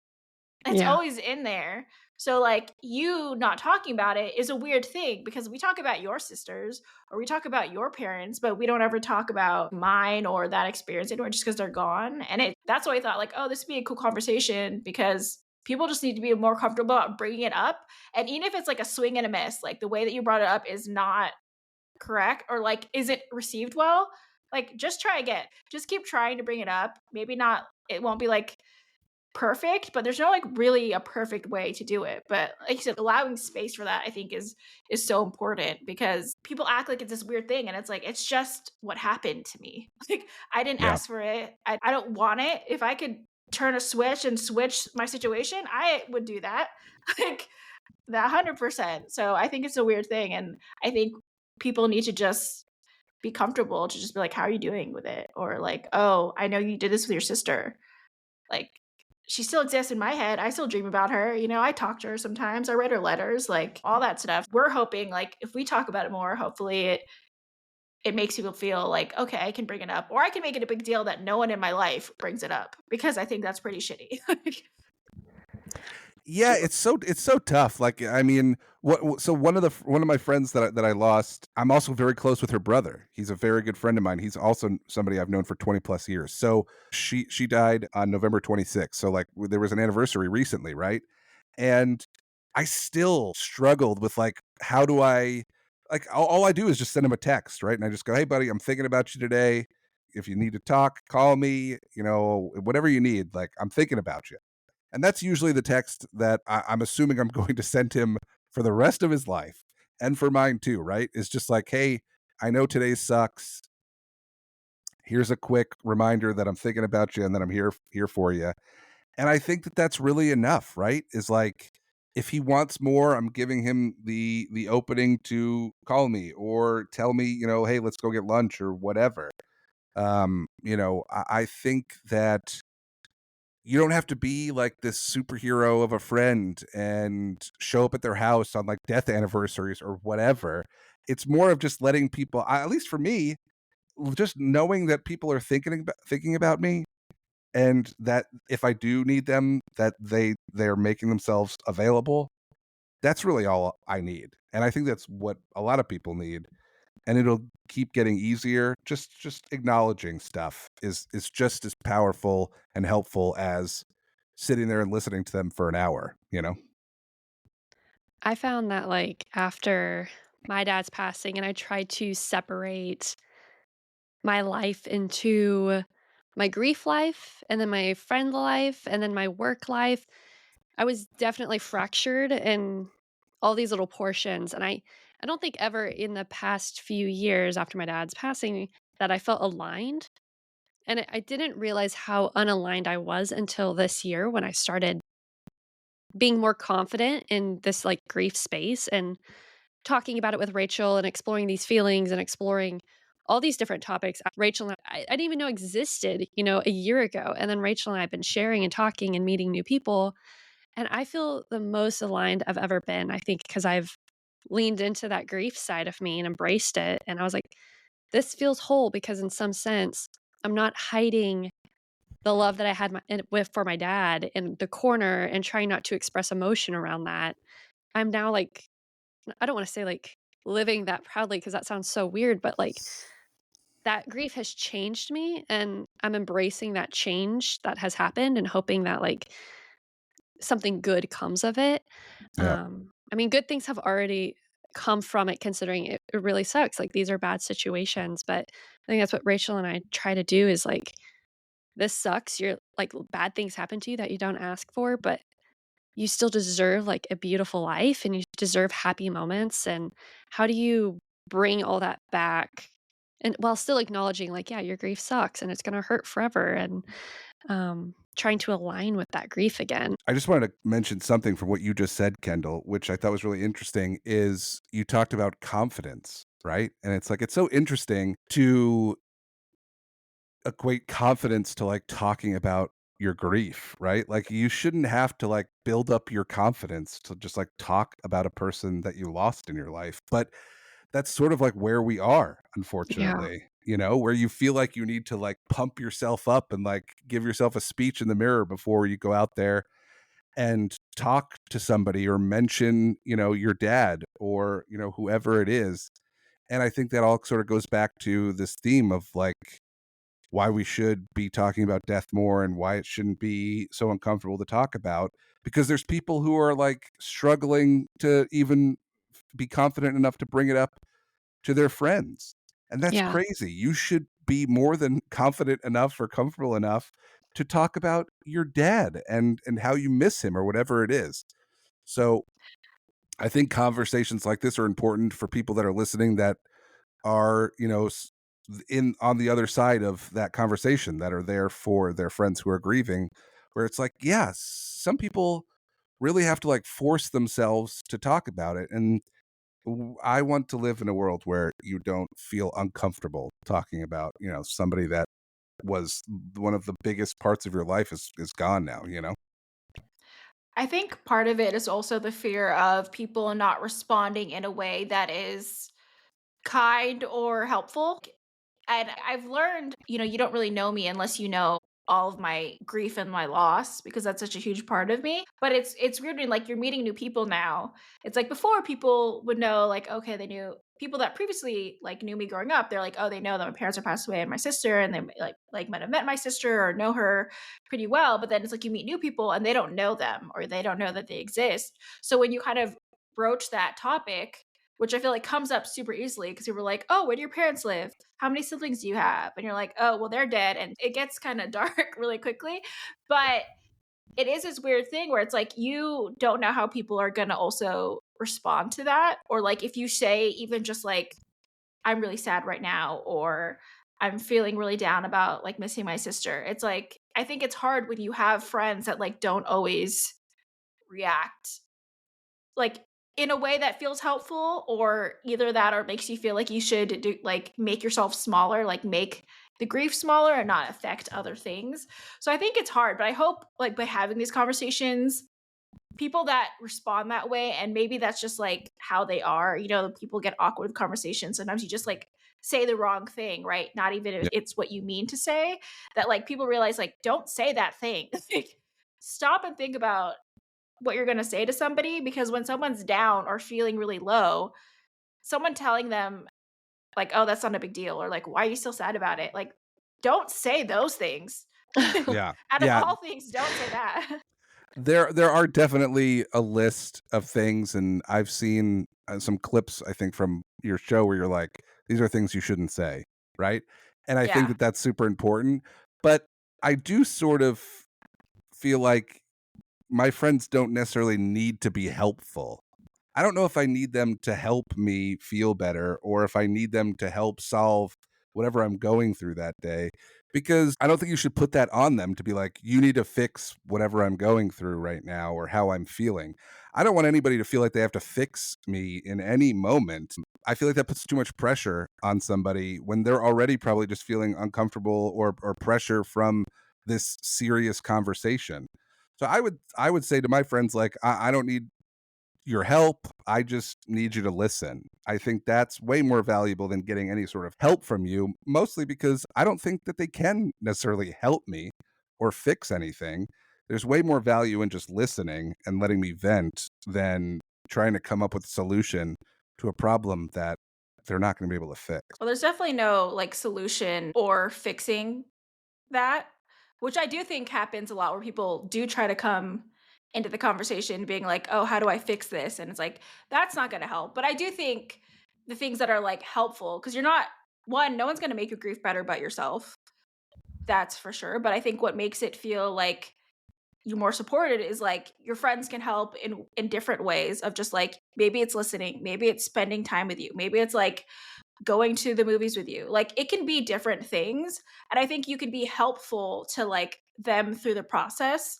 Speaker 2: It's
Speaker 1: yeah.
Speaker 2: always in there. So, like, you not talking about it is a weird thing because we talk about your sisters or we talk about your parents, but we don't ever talk about mine or that experience anymore just because they're gone. And that's why I thought, like, oh, this would be a cool conversation because people just need to be more comfortable about bringing it up. And even if it's like a swing and a miss, like the way that you brought it up is not correct or like isn't received well, like just try again. Just keep trying to bring it up. Maybe not, it won't be like perfect, but there's no like really a perfect way to do it. But like you said, allowing space for that I think is so important because people act like it's this weird thing and it's like it's just what happened to me. Like I didn't
Speaker 3: Yeah.
Speaker 2: ask for it. I don't want it. If I could turn a switch and switch my situation, I would do that. Like that 100%. So I think it's a weird thing and I think people need to just be comfortable to just be like, how are you doing with it? Or like, oh, I know you did this with your sister. Like, she still exists in my head. I still dream about her. You know, I talk to her sometimes. I write her letters, like all that stuff. We're hoping like if we talk about it more, hopefully it makes people feel like, okay, I can bring it up. Or I can make it a big deal that no one in my life brings it up because I think that's pretty shitty.
Speaker 3: Yeah, it's so tough. Like, I mean, so one of my friends that I lost, I'm also very close with her brother. He's a very good friend of mine. He's also somebody I've known for 20 plus years. So she died on November 26th. So like there was an anniversary recently, right? And I still struggled with like how do I like all I do is just send him a text, right? And I just go, "Hey buddy, I'm thinking about you today. If you need to talk, call me, whatever you need. Like I'm thinking about you." And that's usually the text that I'm assuming I'm going to send him for the rest of his life and for mine too, right? It's just like, hey, I know today sucks. Here's a quick reminder that I'm thinking about you and that I'm here for you. And I think that that's really enough, right? Is like if he wants more, I'm giving him the opening to call me or tell me, hey, let's go get lunch or whatever. I think that you don't have to be like this superhero of a friend and show up at their house on like death anniversaries or whatever. It's more of just letting people, at least for me, just knowing that people are thinking about me and that if I do need them, that they're making themselves available. That's really all I need. And I think that's what a lot of people need. And it'll keep getting easier. Just acknowledging stuff is just as powerful and helpful as sitting there and listening to them for an hour.
Speaker 1: I found that, like, after my dad's passing and I tried to separate my life into my grief life and then my friend life and then my work life, I was definitely fractured in all these little portions, and I don't think ever in the past few years after my dad's passing that I felt aligned, and I didn't realize how unaligned I was until this year when I started being more confident in this, like, grief space and talking about it with Rachel and exploring these feelings and exploring all these different topics. Rachel and I didn't even know existed, a year ago, and then Rachel and I have been sharing and talking and meeting new people, and I feel the most aligned I've ever been, I think, because 'cause I've leaned into that grief side of me and embraced it, and I was like, "This feels whole," because in some sense, I'm not hiding the love that I had for my dad in the corner and trying not to express emotion around that. I'm now, like, I don't wanna say, like, living that proudly because that sounds so weird, but, like, that grief has changed me, and I'm embracing that change that has happened and hoping that, like, something good comes of it.
Speaker 3: Yeah.
Speaker 1: I mean, good things have already come from it considering it really sucks, like, these are bad situations, but I think that's what Rachel and I try to do is, like, "This sucks, you're like, bad things happen to you that you don't ask for, but you still deserve, like, a beautiful life, and you deserve happy moments, and how do you bring all that back and while still acknowledging, like, yeah, your grief sucks, and it's gonna hurt forever, and, trying to align with that grief again."
Speaker 3: I just wanted to mention something from what you just said, Kendall, which I thought was really interesting is you talked about confidence, right? And it's like it's so interesting to equate confidence to like talking about your grief, right? Like you shouldn't have to like build up your confidence to just like talk about a person that you lost in your life. But that's sort of like where we are,
Speaker 1: Yeah.
Speaker 3: unfortunately, where you feel like you need to like pump yourself up and like give yourself a speech in the mirror before you go out there and talk to somebody or mention, your dad or, whoever it is. And I think that all sort of goes back to this theme of like why we should be talking about death more and why it shouldn't be so uncomfortable to talk about, because there's people who are like struggling to even be confident enough to bring it up to their friends. And that's
Speaker 1: Yeah.
Speaker 3: crazy. You should be more than confident enough or comfortable enough to talk about your dad and how you miss him or whatever it is. So, I think conversations like this are important for people that are listening that are, in on the other side of that conversation, that are there for their friends who are grieving, where it's like, yeah, some people really have to like force themselves to talk about it. And I want to live in a world where you don't feel uncomfortable talking about, somebody that was one of the biggest parts of your life is gone now,
Speaker 2: I think part of it is also the fear of people not responding in a way that is kind or helpful. And I've learned, you don't really know me unless you know all of my grief and my loss because that's such a huge part of me. But it's weird when like you're meeting new people now. It's like before people would know like okay, they knew people that previously like knew me growing up. They're like, "Oh, they know that my parents are passed away and my sister and they like might have met my sister or know her pretty well." But then it's like you meet new people and they don't know them or they don't know that they exist. So when you kind of broach that topic, which I feel like comes up super easily because people are like, "Oh, where do your parents live? How many siblings do you have?" And you're like, "Oh, well, they're dead." And it gets kind of dark really quickly. But it is this weird thing where it's like you don't know how people are going to also respond to that. Or like if you say even just like, "I'm really sad right now," or "I'm feeling really down about like missing my sister." It's like, I think it's hard when you have friends that like don't always react like, in a way that feels helpful, or either that or makes you feel like you should do like, make yourself smaller, like, make the grief smaller and not affect other things. So I think it's hard, but I hope, like, by having these conversations, people that respond that way and maybe that's just, like, how they are, people get awkward with conversations. Sometimes you just, like, say the wrong thing, right? Not even if
Speaker 3: Yeah.
Speaker 2: it's what you mean to say, that, like, people realize, like, "Don't say that thing." Like, stop and think about what you're gonna say to somebody because when someone's down or feeling really low, someone telling them like, "Oh, that's not a big deal," or like, "Why are you still sad about it?" Like, don't say those things.
Speaker 3: Yeah.
Speaker 2: Out of
Speaker 3: Yeah.
Speaker 2: all things, don't say that.
Speaker 3: There are definitely a list of things, and I've seen, some clips, I think, from your show where you're like, "These are things you shouldn't say," right? And I think
Speaker 2: Yeah.
Speaker 3: that that's super important, but I do sort of feel like my friends don't necessarily need to be helpful. I don't know if I need them to help me feel better or if I need them to help solve whatever I'm going through that day, because I don't think you should put that on them to be like, you need to fix whatever I'm going through right now or how I'm feeling. I don't want anybody to feel like they have to fix me in any moment. I feel like that puts too much pressure on somebody when they're already probably just feeling uncomfortable or pressure from this serious conversation. So I would say to my friends, like, I don't need your help. I just need you to listen. I think that's way more valuable than getting any sort of help from you, mostly because I don't think that they can necessarily help me or fix anything. There's way more value in just listening and letting me vent than trying to come up with a solution to a problem that they're not going to be able to fix.
Speaker 2: Well, there's definitely no, like, solution or fixing that, which I do think happens a lot where people do try to come into the conversation being like, "Oh, how do I fix this?" And it's like, that's not gonna help. But I do think the things that are, like, helpful, because 'cause you're not 1, no one's gonna make your grief better but yourself. That's for sure. But I think what makes it feel like you're more supported is like your friends can help in different ways of just like maybe it's listening, maybe it's spending time with you, maybe it's like going to the movies with you. Like it can be different things. And I think you can be helpful to like them through the process,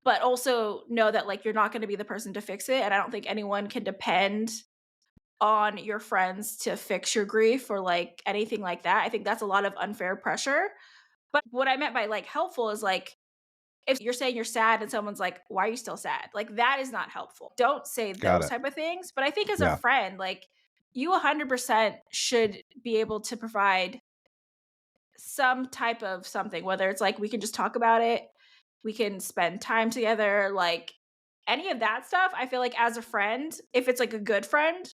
Speaker 2: but also know that like you're not going to be the person to fix it. And I don't think anyone can depend on your friends to fix your grief or like anything like that. I think that's a lot of unfair pressure. But what I meant by like helpful is like if you're saying you're sad and someone's like, "Why are you still sad?" Like, that is not helpful. Don't say
Speaker 3: Got
Speaker 2: those
Speaker 3: it.
Speaker 2: type of things, but I think as a
Speaker 3: Yeah.
Speaker 2: friend, like, you 100% should be able to provide some type of something, whether it's like we can just talk about it We can spend time together, like any of that stuff. I feel like as a friend, if it's like a good friend,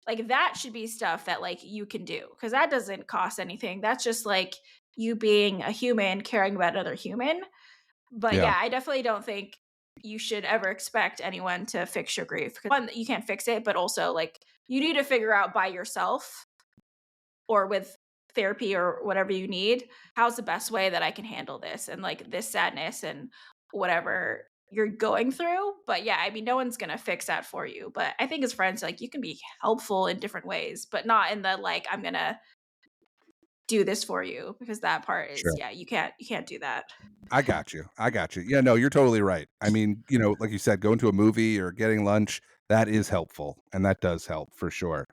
Speaker 2: like that should be stuff that like you can do because that doesn't cost anything. That's just like you being a human caring about another human. But
Speaker 3: Yeah,
Speaker 2: yeah, I definitely don't think you should ever expect anyone to fix your grief. 'Cause one, you can't fix it, but also like you need to figure out by yourself or with therapy or whatever you need, how's the best way that I can handle this and like this sadness and whatever you're going through. But yeah, I mean, no one's gonna fix that for you. But I think as friends, like you can be helpful in different ways, but not in the like, I'm gonna do this for you because that part is
Speaker 3: sure.
Speaker 2: yeah, you can't do that.
Speaker 3: I got you. I got you. Yeah, no, you're totally right. I mean, like you said, going to a movie or getting lunch, that is helpful, and that does help for sure.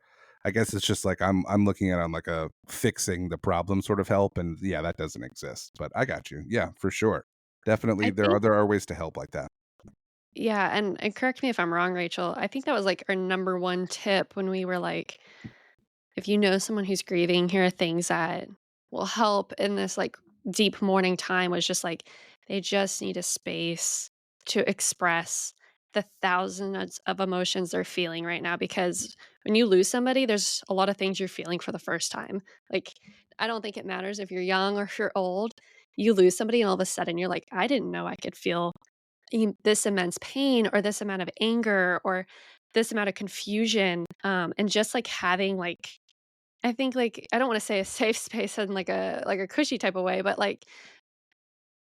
Speaker 3: I guess it's just like I'm looking at it on like a fixing the problem sort of help, and yeah, that doesn't exist. But I got you. Yeah, for sure. Definitely
Speaker 1: I
Speaker 3: there
Speaker 1: think
Speaker 3: are there are ways to help like that.
Speaker 1: yeah, and correct me if I'm wrong, Rachel. I think that was like our number one tip when we were like, if you know someone who's grieving, here are things that will help in this like deep mourning time was just like they just need a space to express the thousands of emotions they're feeling right now because when you lose somebody there's a lot of things you're feeling for the first time. Like I don't think it matters if you're young or if you're old. You lose somebody and all of a sudden you're like I didn't know I could feel this immense pain or this amount of anger or this amount of confusion and just like having like I think, like, I don't wanna say a safe space in like a cushy type of way, but, like,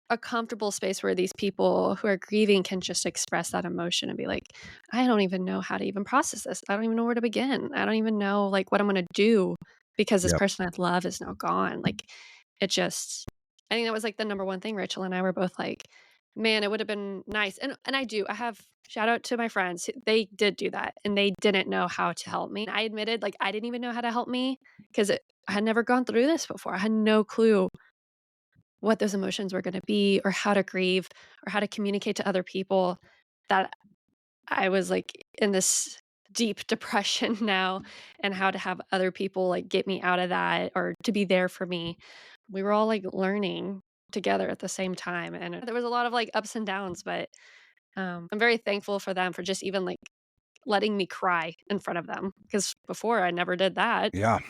Speaker 1: a comfortable space where these people who are grieving can just express that emotion and be like, "I don't even know how to even process this. I don't even know where to begin. I don't even know, like, what I'm gonna do because this
Speaker 3: Yep.
Speaker 1: person I love is now gone." Like, it just I think that was, like, the number one thing Rachel and I were both like, "Man, it would have been nice." And I have shout out to my friends, they did do that, and they didn't know how to help me. I admitted, like, I didn't even know how to help me 'cause I had never gone through this before. I had no clue what those emotions were gonna be or how to grieve or how to communicate to other people that I was, like, in this deep depression now and how to have other people, like, get me out of that or to be there for me. We were all, like, learning together at the same time, and there was a lot of, like, ups and downs, but, I'm very thankful for them for just even, like, letting me cry in front of them because before I never did that.
Speaker 3: Yeah.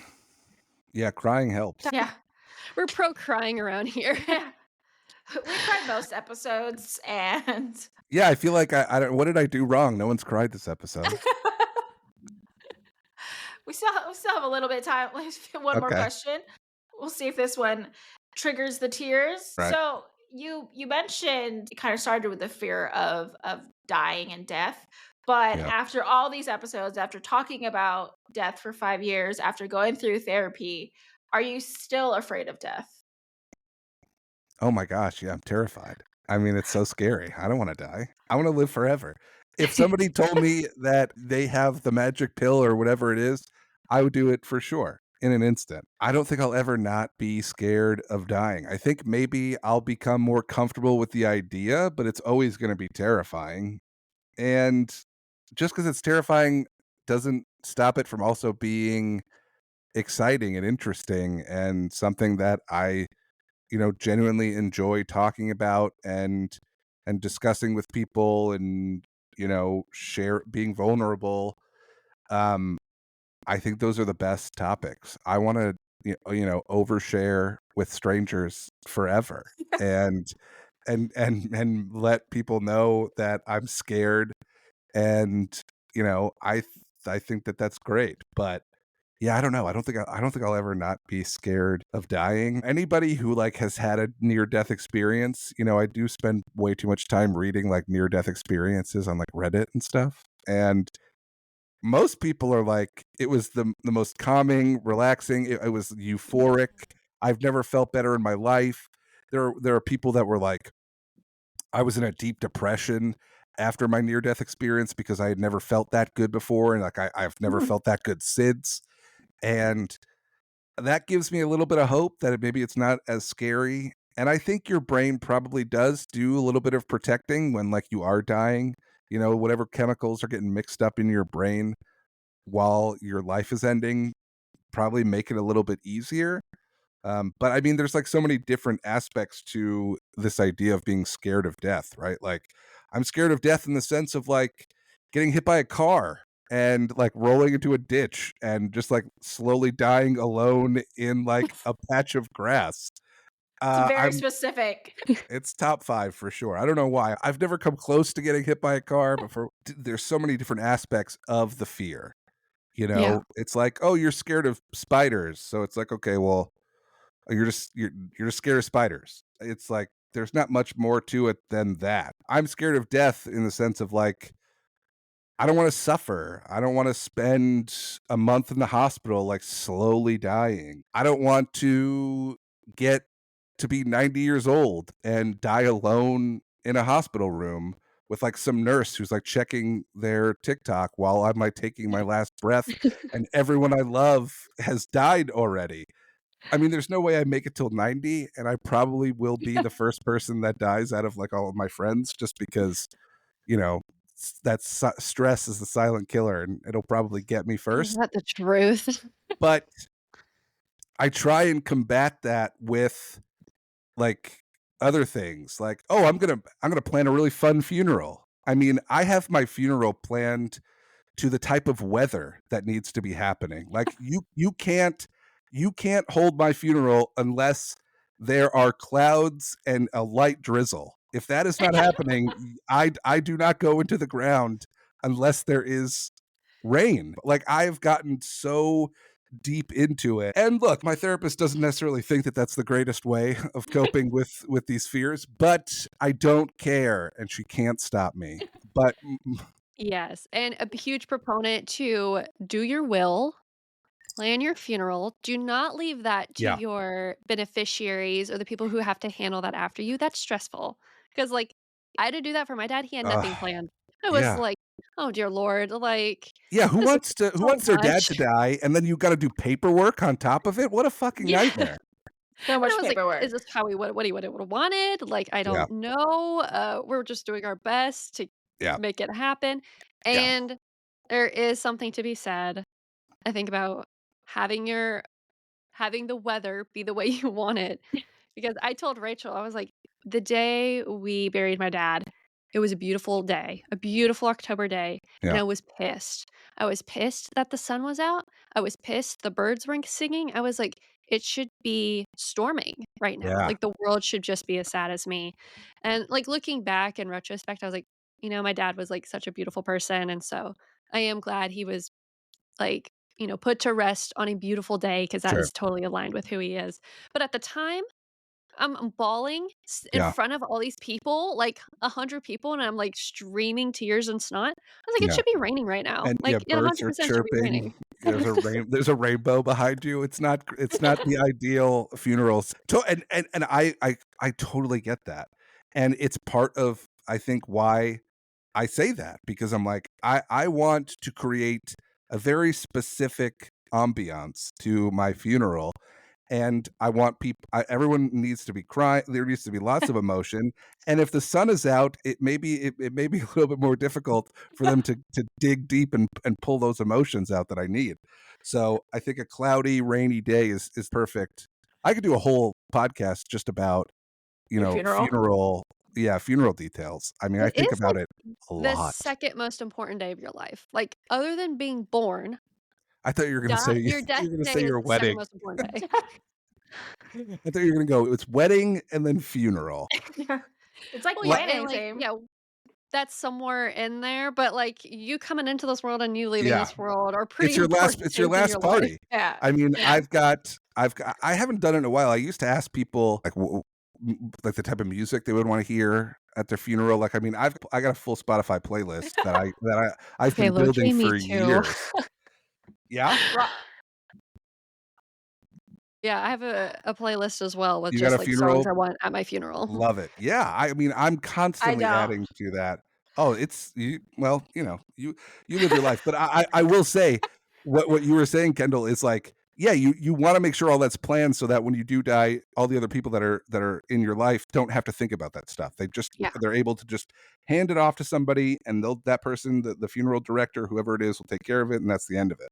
Speaker 3: Yeah, crying helps.
Speaker 2: Yeah.
Speaker 1: We're pro crying around here.
Speaker 2: Yeah. We cried most episodes and
Speaker 3: Yeah, I feel like I don't what did I do wrong? No one's cried this episode.
Speaker 2: we still have a little bit of time. Let's do one more
Speaker 3: Okay.
Speaker 2: question. We'll see if this one triggers the tears.
Speaker 3: Right.
Speaker 2: So you mentioned it kind of started with the fear of dying and death. But
Speaker 3: Yeah.
Speaker 2: after all these episodes, after talking about death for 5 years, after going through therapy, are you still afraid of death?
Speaker 3: Oh my gosh, yeah, I'm terrified. I mean, it's so scary. I don't wanna die. I wanna live forever. If somebody told me that they have the magic pill or whatever it is, I would do it for sure in an instant. I don't think I'll ever not be scared of dying. I think maybe I'll become more comfortable with the idea, but it's always gonna be terrifying. And just because it's terrifying doesn't stop it from also being exciting and interesting and something that I genuinely enjoy talking about and discussing with people and share being vulnerable. um I think those are the best topics. I want to overshare with strangers forever and and let people know that I'm scared and I think that that's great. But yeah, I don't know. I don't think I'll ever not be scared of dying. Anybody who like has had a near death experience, I do spend way too much time reading like near death experiences on like Reddit and stuff. And most people are like, it was the most calming, relaxing. It was euphoric. I've never felt better in my life. There are people that were like, I was in a deep depression after my near death experience because I had never felt that good before, and like I've never
Speaker 2: Hmm.
Speaker 3: felt that good since. And that gives me a little bit of hope that maybe it's not as scary. And I think your brain probably does do a little bit of protecting when like you are dying. Whatever chemicals are getting mixed up in your brain while your life is ending probably make it a little bit easier. But I mean, there's like so many different aspects to this idea of being scared of death, right? Like, I'm scared of death in the sense of like getting hit by a car and like rolling into a ditch and just like slowly dying alone in like a patch of grass.
Speaker 2: It's very
Speaker 3: I'm
Speaker 2: specific.
Speaker 3: It's top 5 for sure. I don't know why. I've never come close to getting hit by a car, but there's so many different aspects of the fear. You
Speaker 1: Yeah.
Speaker 3: know, it's like, oh, you're scared of spiders, so it's like, okay, well, you're just scared of spiders. It's like there's not much more to it than that. I'm scared of death in the sense of like I don't want to suffer. I don't want to spend a month in the hospital like slowly dying. I don't want to get to be 90 years old and die alone in a hospital room with like some nurse who's like checking their TikTok while I'm like taking my last breath and everyone I love has died already. I mean, there's no way I make it till 90, and I probably will be the first person that dies out of like all of my friends just because, you know, stress is the silent killer and it'll probably get me
Speaker 1: Is
Speaker 3: first.
Speaker 1: that the truth?
Speaker 3: But I try and combat that with like other things like, oh, I'm gonna plan a really fun funeral. I mean, I have my funeral planned to the type of weather that needs to be happening. Like you can't hold my funeral unless there are clouds and a light drizzle. If that is not happening, I do not go into the ground unless there is rain. Like I've gotten so deep into it. And look, my therapist doesn't necessarily think that that's the greatest way of coping with these fears, but I don't care and she can't stop me. But
Speaker 1: Yes, and a huge proponent to do your will, plan your funeral. Do not leave that to
Speaker 3: yeah.
Speaker 1: your beneficiaries or the people who have to handle that after you. That's stressful. Because, like, I had to do that for my dad. He had nothing
Speaker 3: Uh,
Speaker 1: planned. I was
Speaker 3: yeah.
Speaker 1: like, "Oh, dear lord, like,
Speaker 3: Yeah,
Speaker 1: this is
Speaker 3: who
Speaker 1: so
Speaker 3: wants their dad
Speaker 1: much."
Speaker 3: to die and then you gotta do paperwork on top of it? What a fucking
Speaker 1: Yeah, and
Speaker 3: nightmare.
Speaker 2: So
Speaker 1: I
Speaker 2: much
Speaker 1: was like, "Is
Speaker 2: paperwork.
Speaker 1: this how we what he would've wanted?" Like, I
Speaker 3: Yeah,
Speaker 1: don't know. We're just doing our best to
Speaker 3: yeah,
Speaker 1: make it happen,
Speaker 3: yeah,
Speaker 1: and there is something to be said, I think, about having your having the weather be the way you want it. Because I told Rachel, I was like, the day we buried my dad, it was a beautiful day, a beautiful October day, and
Speaker 3: yeah,
Speaker 1: I was pissed. I was pissed that the sun was out. I was pissed the birds weren't singing. I was like, it should be storming right now.
Speaker 3: yeah,
Speaker 1: Like the world should just be as sad as me. And like looking back in retrospect, I was like, my dad was like such a beautiful person. And so I am glad he was like, put to rest on a beautiful day because that
Speaker 3: sure,
Speaker 1: is totally aligned with who he is. But at the time, I'm bawling in
Speaker 3: yeah,
Speaker 1: front of all these people, like 100 people, and I'm like streaming tears and snot. I was like, it
Speaker 3: yeah,
Speaker 1: should be raining right now.
Speaker 3: and, yeah,
Speaker 1: Like it
Speaker 3: birds are
Speaker 1: 100% should be raining.
Speaker 3: chirping, there's a rainbow behind you, it's not the ideal funerals. And I totally get that, and it's part of, I think, why I say that because I'm like, I want to create a very specific ambiance to my funeral, and I want people. Everyone needs to be crying. There needs to be lots of emotion, and if the sun is out, it may be a little bit more difficult for them to dig deep and pull those emotions out that I need. So I think a cloudy, rainy day is perfect. I could do a whole podcast just about
Speaker 2: Your funeral.
Speaker 3: funeral, yeah, funeral details. I mean, I
Speaker 1: It
Speaker 3: think
Speaker 1: is
Speaker 3: about
Speaker 1: like
Speaker 3: it a
Speaker 1: the
Speaker 3: lot.
Speaker 1: second most important day of your life. Like other than being born,
Speaker 3: I thought you were gonna say
Speaker 1: your death
Speaker 3: you were gonna
Speaker 1: day
Speaker 3: say
Speaker 1: is
Speaker 3: your
Speaker 1: the second
Speaker 3: wedding.
Speaker 1: most important day.
Speaker 3: I thought you were gonna go, it's wedding and then funeral.
Speaker 2: Yeah. It's like
Speaker 1: Well, yeah,
Speaker 3: Li
Speaker 1: and
Speaker 2: planning,
Speaker 1: like,
Speaker 2: same.
Speaker 1: yeah, that's somewore in there, but like you coming into this world and you leaving
Speaker 3: Yeah,
Speaker 1: this world are pretty important
Speaker 3: it's your
Speaker 1: days in your
Speaker 3: last
Speaker 1: life.
Speaker 3: party.
Speaker 2: Yeah.
Speaker 3: I mean,
Speaker 1: Yeah.
Speaker 3: I haven't done it in a while. I used to ask people, like, like, the type of music they would wanna hear at their funeral. Like, I mean, I got a full Spotify playlist I've
Speaker 1: Okay,
Speaker 3: been
Speaker 1: low
Speaker 3: building
Speaker 1: key, me
Speaker 3: for
Speaker 1: too.
Speaker 3: years. Yeah?
Speaker 2: Ro
Speaker 1: Yeah, I have a playlist as well with
Speaker 3: You got
Speaker 1: just,
Speaker 3: a
Speaker 1: like, songs
Speaker 3: funeral.
Speaker 1: I want at my funeral.
Speaker 3: Love it. Yeah, I mean, I'm
Speaker 2: I
Speaker 3: constantly
Speaker 2: don't.
Speaker 3: adding to that. Oh, it's you well, you live your life, but I will say what you were saying, Kendall, is like, yeah, you wanna make sure all that's planned so that when you do die, all the other people that are in your life don't have to think about that stuff.
Speaker 1: Yeah.
Speaker 3: They're able to just hand it off to somebody and that person, the funeral director, whoever it is, will take care of it, and that's the end of it.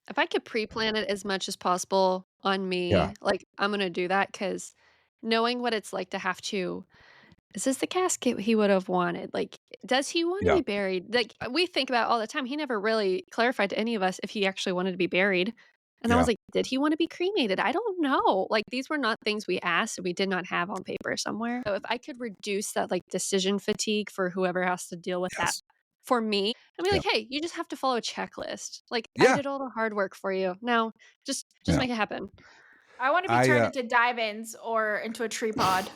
Speaker 1: If I could pre-plan it as much as possible on
Speaker 3: Yeah,
Speaker 1: me, like, I'm gonna do that because knowing what it's like to have to is this the casket he would have wanted? Like, does he wanna
Speaker 3: yeah,
Speaker 1: be buried? Like, we think about it all the time. He never really clarified to any of us if he actually wanted to be buried. And I was
Speaker 3: yeah.
Speaker 1: like, "Did he wanna be cremated?" I don't know. Like, these were not things we asked, and we did not have on paper somewhere. So if I could reduce that, like, decision fatigue for whoever has to deal with that
Speaker 3: Yes.
Speaker 1: for me, I'd be
Speaker 3: Yeah.
Speaker 1: like, "Hey, you just have to follow a checklist. Like, I
Speaker 3: Yeah.
Speaker 1: did all the hard work for you. Now just
Speaker 3: Yeah.
Speaker 1: make it happen."
Speaker 2: I want to be
Speaker 3: I,
Speaker 2: turned into diamonds or into a tree pod.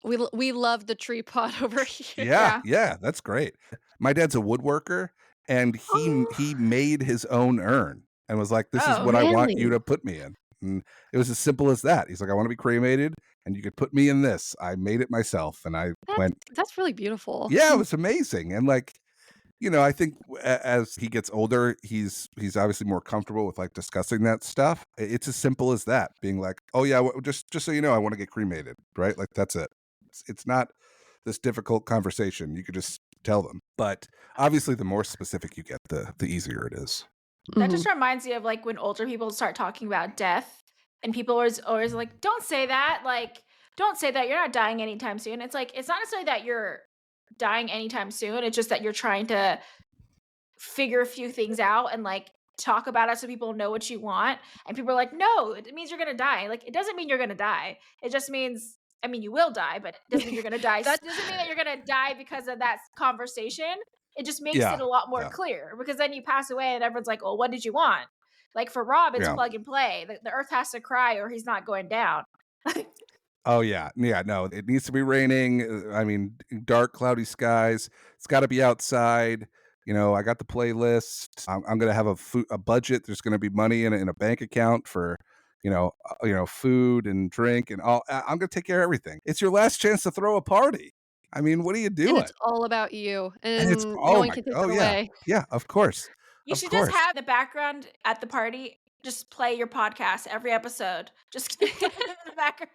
Speaker 1: We love the tree pot over here.
Speaker 3: yeah,
Speaker 2: Yeah.
Speaker 3: yeah, that's great. My dad's a woodworker, and he
Speaker 1: Oh,
Speaker 3: made his own urn and was like, "This is
Speaker 2: Oh,
Speaker 3: what I want you
Speaker 1: really?
Speaker 3: to put me in." And it was as simple as that. He's like, "I wanna be cremated, and you could put me in this." I made it myself, and I
Speaker 1: That's
Speaker 3: went,
Speaker 1: that's really beautiful.
Speaker 3: yeah, it was amazing, and, like, I think as he gets older, he's obviously more comfortable with, like, discussing that stuff. It's as simple as that, being like, "Oh, yeah, just so you know, I wanna get cremated," right? Like, that's it. It's not this difficult conversation, you could just tell them, but, obviously, the more specific you get, the easier it is.
Speaker 2: that just
Speaker 1: Mhm.
Speaker 2: reminds me of like when older people start talking about death and people are always like, don't say that. Like, don't say that. You're not dying anytime soon. It's like, it's not necessarily that you're dying anytime soon. It's just that you're trying to figure a few things out and like talk about it so people know what you want. And people are like, no, it means you're gonna die. Like it doesn't mean you're gonna die. It just means I mean you will die, but it doesn't mean you're gonna die.
Speaker 1: That
Speaker 2: It doesn't mean that you're gonna die because of that conversation. It just makes it
Speaker 3: Yeah,
Speaker 2: a lot more
Speaker 3: yeah,
Speaker 2: clear because then you pass away and everyone's like, oh, what did you want? Like for Rob, it's
Speaker 3: yeah.
Speaker 2: plug and play. The earth has to cry or he's not going down.
Speaker 3: Oh, yeah. Yeah, no, it needs to be raining, I mean, dark, cloudy skies. It's gotta be outside. I got the playlist. I'm gonna have a budget. There's gonna be money in a bank account for, food and drink and all. I'm gonna take care of everything. It's your last chance to throw a party. I mean, what are you
Speaker 1: and
Speaker 3: doing?
Speaker 1: it's all about you,
Speaker 3: And it's
Speaker 1: and no
Speaker 3: oh
Speaker 1: one
Speaker 3: my
Speaker 1: can take
Speaker 3: oh,
Speaker 1: that
Speaker 3: yeah.
Speaker 1: away.
Speaker 3: Yeah, of course.
Speaker 2: You
Speaker 3: Of
Speaker 2: should just
Speaker 3: course.
Speaker 2: have the background at the party. Just play your podcast every episode. Just keep playing it in the background.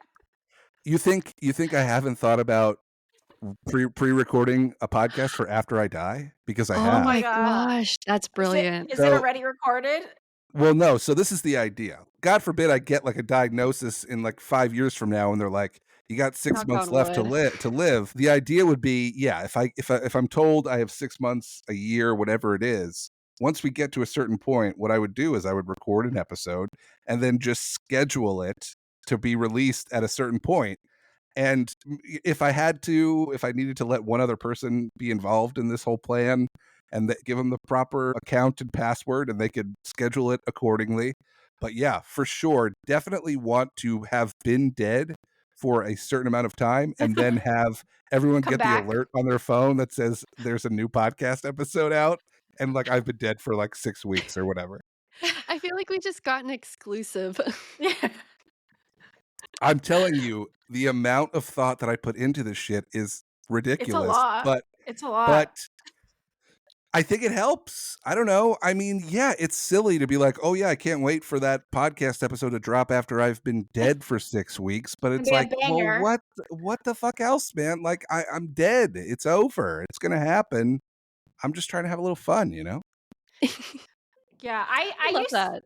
Speaker 3: You think I haven't thought about pre-recording a podcast for after I die? Because I
Speaker 1: Oh
Speaker 2: Oh my
Speaker 3: have.
Speaker 1: my
Speaker 2: god.
Speaker 1: gosh, that's
Speaker 2: Is it
Speaker 1: brilliant.
Speaker 2: is it
Speaker 3: So
Speaker 2: already recorded?
Speaker 3: well, no, so this is the idea. God forbid I get, like, a diagnosis in, like, 5 years from now, and they're like, "You got 6
Speaker 1: Knock
Speaker 3: months
Speaker 1: on
Speaker 3: left to
Speaker 1: wood.
Speaker 3: live." The idea would be, yeah, if I'm told I have 6 months, a year, whatever it is, once we get to a certain point, what I would do is I would record an episode and then just schedule it to be released at a certain point, and if I needed to let one other person be involved in this whole plan and give them the proper account and password and they could schedule it accordingly. But yeah, for sure, definitely want to have been dead for a certain amount of time and then have everyone
Speaker 2: Come
Speaker 3: get the
Speaker 2: back.
Speaker 3: alert on their phone that says there's a new podcast episode out. And like I've been dead for like 6 weeks or whatever.
Speaker 1: I feel like we just got an exclusive.
Speaker 2: Yeah.
Speaker 3: I'm telling you, the amount of thought that I put into this shit is
Speaker 2: It's a
Speaker 3: ridiculous.
Speaker 2: lot. It's a lot.
Speaker 3: But I think it helps. I don't know. I mean, yeah, it's silly to be like, "Oh yeah, I can't wait for that podcast episode to drop after I've been dead for 6 weeks." But
Speaker 2: Gonna
Speaker 3: it's
Speaker 2: be a
Speaker 3: like, well,
Speaker 2: banger.
Speaker 3: what the fuck else, man? Like I'm dead. It's over. It's gonna happen. I'm just trying to have a little fun, you know?
Speaker 2: Yeah,
Speaker 1: I love that.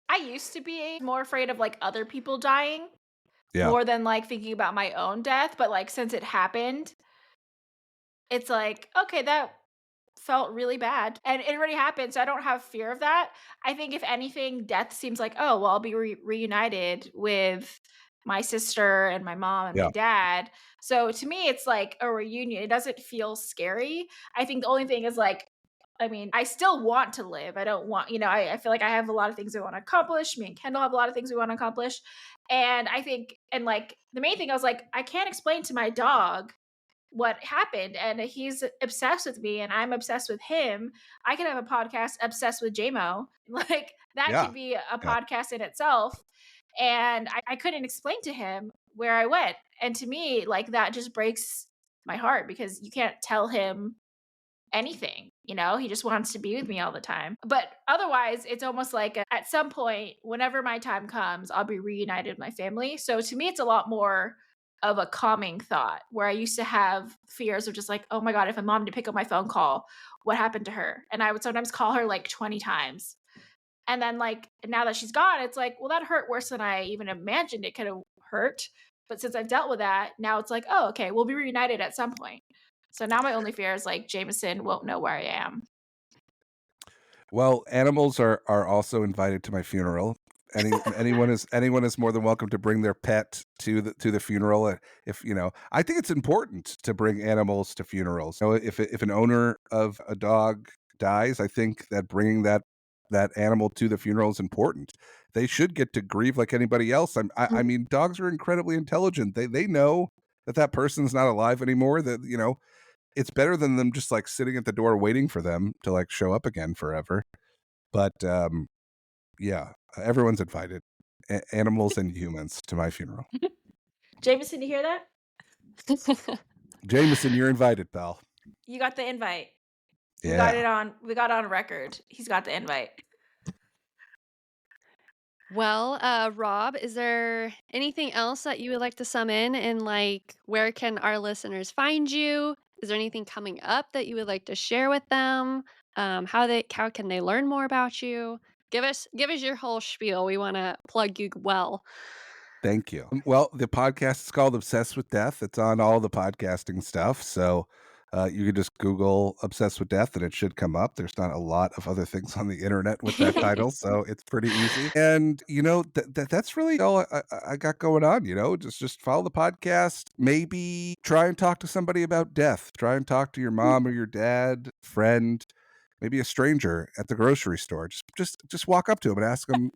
Speaker 2: I used to be more afraid of like other people dying
Speaker 3: Yeah.
Speaker 2: more than like thinking about my own death, but like since it happened, it's like, okay, that felt really bad and it already happened, so I don't have fear of that. I think if anything, death seems like, oh, well, I'll be reunited with my sister and my mom and my
Speaker 3: Yeah.
Speaker 2: dad. So to me, it's like a reunion. It doesn't feel scary. I think the only thing is like, I mean, I still want to live. I don't want, I feel like I have a lot of things I want to accomplish. Me and Kendall have a lot of things we want to accomplish. And I think, and like the main thing, I was like, I can't explain to my dog what happened and he's obsessed with me and I'm obsessed with him. I could have a podcast obsessed with JMO. Like that
Speaker 3: Yeah.
Speaker 2: could be a
Speaker 3: Yeah.
Speaker 2: podcast in itself. And I couldn't explain to him where I went. And to me, like that just breaks my heart because you can't tell him anything, he just wants to be with me all the time. But otherwise, it's almost like at some point, whenever my time comes, I'll be reunited with my family. So to me, it's a lot more of a calming thought where I used to have fears of just like, oh my God, if a mom didn't pick up my phone call, what happened to her? And I would sometimes call her like 20 times. And then, like, now that she's gone, it's like, well, that hurt worse than I even imagined it could have hurt. But since I've dealt with that, now it's like, oh, okay, we'll be reunited at some point. So now my only fear is like Jameson won't know where I am.
Speaker 3: Well, animals are also invited to my funeral. Anyone is more than welcome to bring their pet to the funeral. If you know, I think it's important to bring animals to funerals. If an owner of a dog dies, I think that bringing that animal to the funeral is important. They should get to grieve like anybody else. I
Speaker 1: Mhm.
Speaker 3: mean, dogs are incredibly intelligent. They know that person's not alive anymore. That it's better than them just like sitting at the door waiting for them to like show up again forever. But yeah, everyone's invited, animals and humans, to my funeral.
Speaker 2: Jameson, you hear that?
Speaker 3: Jameson, you're invited, pal.
Speaker 2: You got the invite. We got
Speaker 3: Yeah.
Speaker 2: it on. We got on record. He's got the invite.
Speaker 1: Well, Rob, is there anything else that you would like to sum in? And like, where can our listeners find you? Is there anything coming up that you would like to share with them? How can they learn more about you? Give us your whole spiel. We want to plug you well.
Speaker 3: Thank you. Well, the podcast is called Obsessed with Death. It's on all the podcasting stuff. So you can just Google Obsessed with Death and it should come up. There's not a lot of other things on the internet with that title. So it's pretty easy. And, that's really all I got going on. Just follow the podcast. Maybe try and talk to somebody about death. Try and talk to your mom or your dad, friend, maybe a stranger at the grocery store. Just walk up to them and ask them,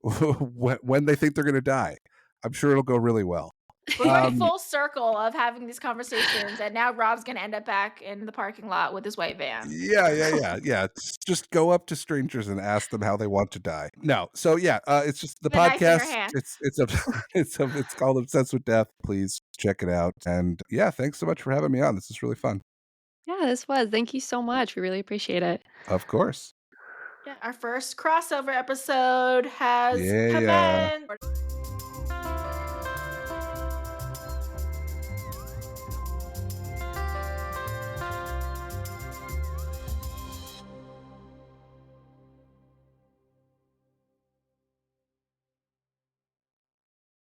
Speaker 3: when they think they're going to die. I'm sure it'll go really well.
Speaker 2: We're going
Speaker 3: Um,
Speaker 2: full circle of having these conversations, and now Rob's gonna end up back in the parking lot with his white van.
Speaker 3: yeah. Just go up to strangers and ask them how they want to die. No, so yeah, it's just the
Speaker 2: The knife in your
Speaker 3: podcast.
Speaker 2: hand.
Speaker 3: It's called Obsessed with Death. Please check it out. And yeah, thanks so much for having me on. This is really fun.
Speaker 1: Yeah, this was. Thank you so much. We really appreciate it.
Speaker 3: Of course.
Speaker 2: Yeah, our first crossover episode has
Speaker 3: Yeah.
Speaker 2: commenced.